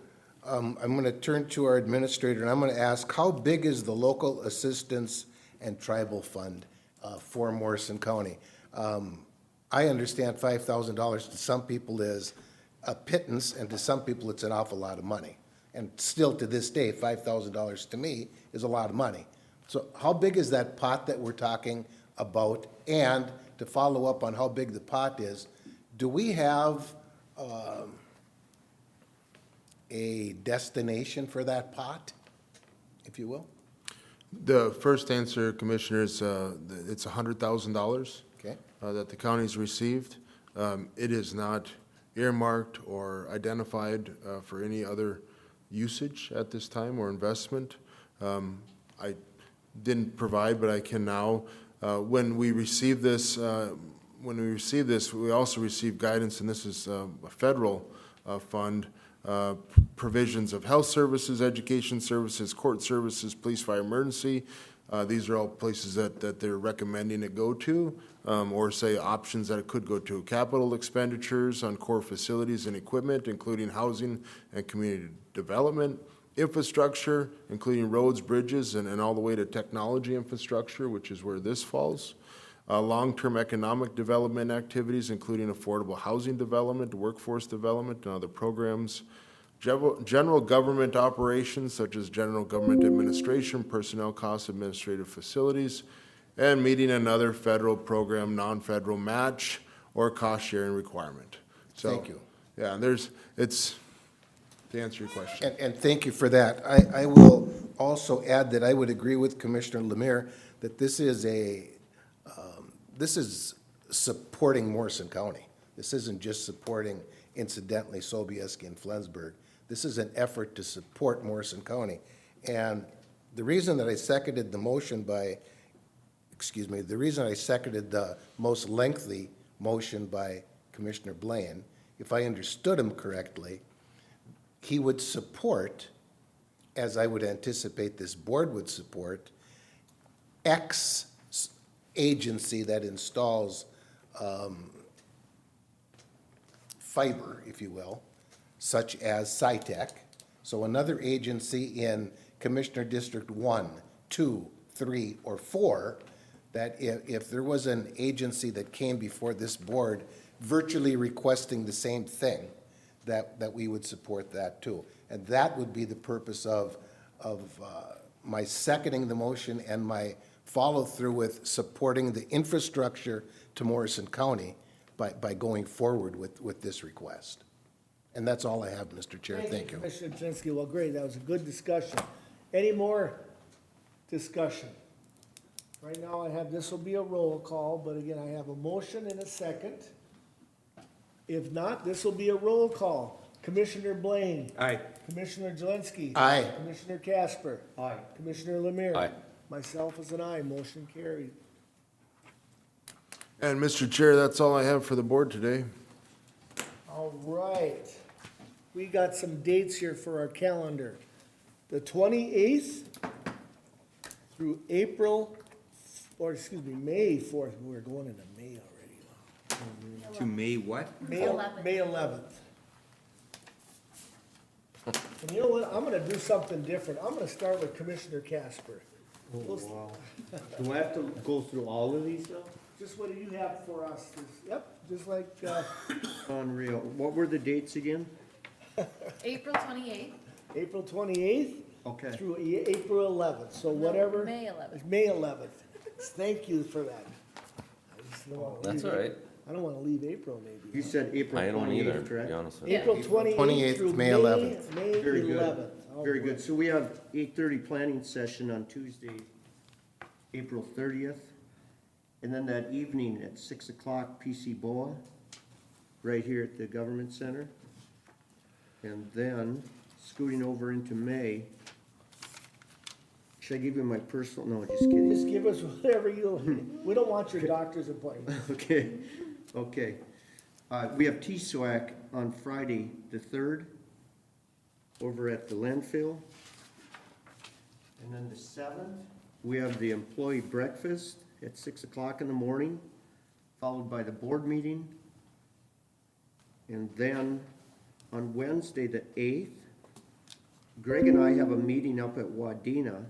I'm going to turn to our administrator, and I'm going to ask, how big is the local assistance and tribal fund for Morrison County? I understand $5,000 to some people is a pittance, and to some people it's an awful lot of money. And still to this day, $5,000 to me is a lot of money. So how big is that pot that we're talking about? And to follow up on how big the pot is, do we have a destination for that pot, if you will? The first answer, Commissioner, is it's $100,000. Okay. That the county's received. It is not earmarked or identified for any other usage at this time or investment. I didn't provide, but I can now. When we receive this, we also receive guidance, and this is a federal fund, provisions of health services, education services, court services, police, fire, emergency. These are all places that they're recommending it go to, or say options that it could go to. Capital expenditures on core facilities and equipment, including housing and community development. Infrastructure, including roads, bridges, and all the way to technology infrastructure, which is where this falls. Long-term economic development activities, including affordable housing development, workforce development, and other programs. General government operations, such as general government administration, personnel costs, administrative facilities, and meeting another federal program, non-federal match, or cost-sharing requirement. So, Thank you. Yeah, it's, to answer your question. And thank you for that. I will also add that I would agree with Commissioner Lemire that this is supporting Morrison County. This isn't just supporting, incidentally, Sobieski and Flensburg. This is an effort to support Morrison County. And the reason that I seconded the motion the reason I seconded the most lengthy motion by Commissioner Blaine, if I understood him correctly, he would support, as I would anticipate this board would support, X agency that installs fiber, if you will, such as SciTech. So another agency in Commissioner District 1, 2, 3, or 4, that if there was an agency that came before this board virtually requesting the same thing, that we would support that too. And that would be the purpose of my seconding the motion and my follow-through with supporting the infrastructure to Morrison County by going forward with this request. And that's all I have, Mr. Chair. Thank you. Commissioner Jazinski, well, great, that was a good discussion. Any more discussion? Right now, I have, this will be a roll call, but again, I have a motion and a second. If not, this will be a roll call. Commissioner Blaine. Aye. Commissioner Jalinski. Aye. Commissioner Casper. Aye. Commissioner Lemire. Aye. Myself as an aye, motion carried. And Mr. Chair, that's all I have for the board today. All right. We got some dates here for our calendar. The 28th through May 4th. We're going into May already. To May what? May 11th. And you know what? I'm gonna do something different. I'm gonna start with Commissioner Casper. Wow. Do I have to go through all of these now? Just what do you have for us? Yep, just like, Unreal. What were the dates again? April 28th. April 28th Okay. through April 11th, so whatever. May 11th. May 11th. Thank you for that. I just don't wanna That's leave all right. I don't wanna leave April maybe. You said April I don't either, 28th, to correct? be honest with you. April 28th 28th, through May 11th. May Very good. 11th. All Very right. good. So we have 8:30 planning session on Tuesday, April 30th. And then that evening at 6 o'clock, PC BOA, right here at the Government Center. And then scooting over into May. Should I give you my personal, no, just kidding. Just give us whatever you, we don't want your doctor's appointment. Okay, okay. We have TSWAC on Friday, the 3rd, over at the landfill. And then the 7th, we have the employee breakfast at 6 o'clock in the morning, followed by the board meeting. And then on Wednesday, the 8th, Greg and I have a meeting up at Wadena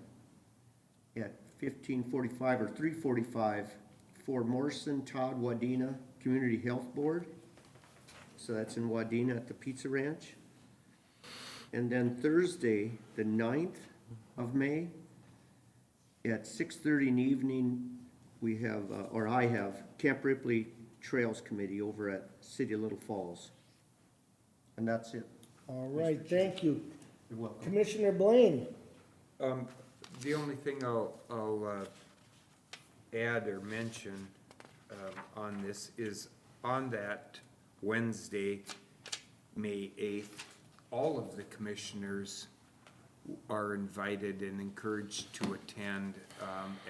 at 15:45 or 3:45 for Morrison Todd Wadena Community Health Board. So that's in Wadena at the Pizza Ranch. And then Thursday, the 9th of May, at 6:30 in the evening, we have, or I have, Camp Ripley Trails Committee over at City of Little Falls. And that's it. All right, thank you. You're welcome. Commissioner Blaine. The only thing I'll add or mention on this is on that Wednesday, May 8th, all of the commissioners are invited and encouraged to attend,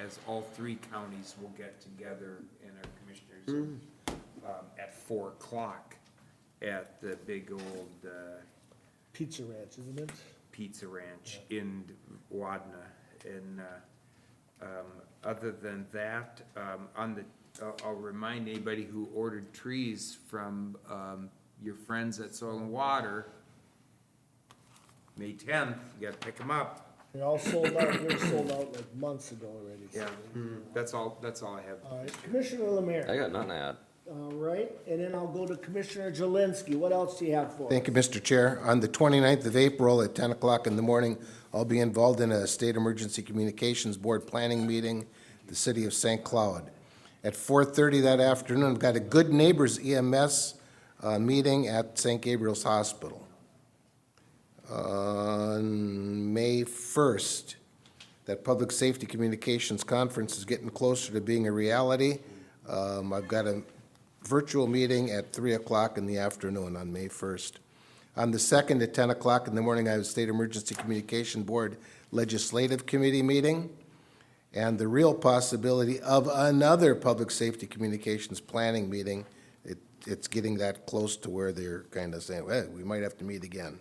as all three counties will get together in our commissioners at 4 o'clock at the big old Pizza Ranch, isn't it? Pizza Ranch in Wadena. And other than that, I'll remind anybody who ordered trees from your friends at Soil and Water, May 10th, you gotta pick them up. They're all sold out, they were sold out like months ago already. so- Yeah, that's all I have. All right, Commissioner Lemire. I got nothing to add. All right, and then I'll go to Commissioner Jalinski. What else do you have for us? Thank you, Mr. Chair. On the 29th of April at 10 o'clock in the morning, I'll be involved in a State Emergency Communications Board planning meeting, the city of St. Cloud. At 4:30 that afternoon, I've got a Good Neighbors EMS meeting at St. Gabriel's Hospital. On May 1st, that Public Safety Communications Conference is getting closer to being a reality. I've got a virtual meeting at 3 o'clock in the afternoon on May 1st. On the 2nd at 10 o'clock in the morning, I have a State Emergency Communication Board Legislative Committee meeting, and the real possibility of another Public Safety Communications Planning meeting. It it's getting that close to where they're kind of saying, well, we might have to meet again.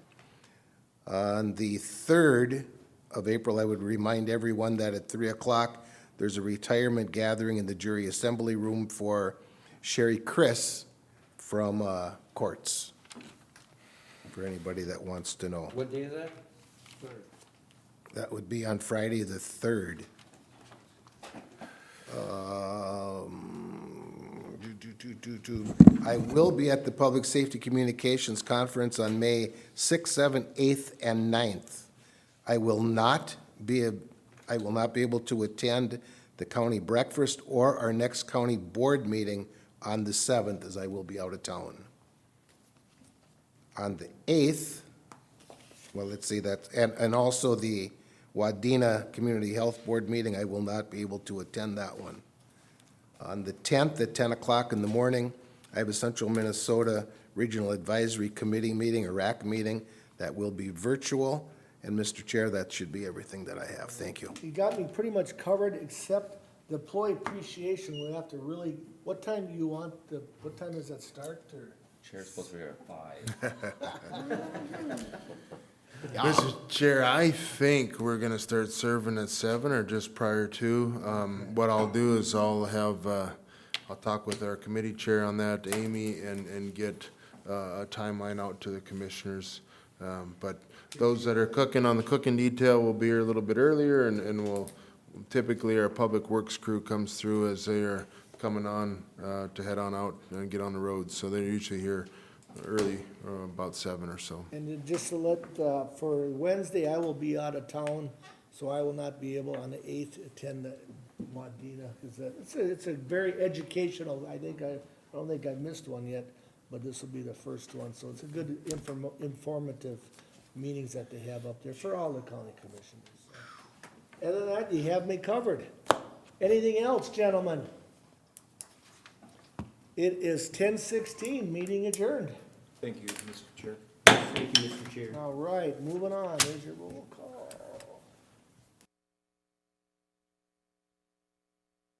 On the 3rd of April, I would remind everyone that at 3 o'clock, there's a retirement gathering in the jury assembly room for Sherry Chris from courts, for anybody that wants to know. What day is that? That would be on Friday, the 3rd. I will be at the Public Safety Communications Conference on May 6th, 7th, 8th, and 9th. I will not be able to attend the county breakfast or our next county board meeting on the 7th, as I will be out of town. On the 8th, well, let's see that, and also the Wadena Community Health Board meeting, I will not be able to attend that one. On the 10th at 10 o'clock in the morning, I have a Central Minnesota Regional Advisory Committee meeting, a RAC meeting, that will be virtual. And Mr. Chair, that should be everything that I have. Thank you. You got me pretty much covered, except the employee appreciation, we have to really, what time do you want what time does that start, or? Chair's supposed to be here at 5. Mr. Chair, I think we're gonna start serving at 7 or just prior to. What I'll do is I'll talk with our committee chair on that, Amy, and get a timeline out to the commissioners. But those that are cooking on the cooking detail will be here a little bit earlier, and we'll, typically our public works crew comes through as they are coming on to head on out and get on the road. So they're usually here early, about 7 or so. And then just to let, for Wednesday, I will be out of town, so I will not be able on the 8th attend the Wadena. It's a very educational, I don't think I missed one yet, but this will be the first one. So it's a good informative meetings that they have up there for all the county commissioners. Other than that, you have me covered. Anything else, gentlemen? It is 10:16, meeting adjourned. Thank you, Mr. Chair. All right, moving on. There's your roll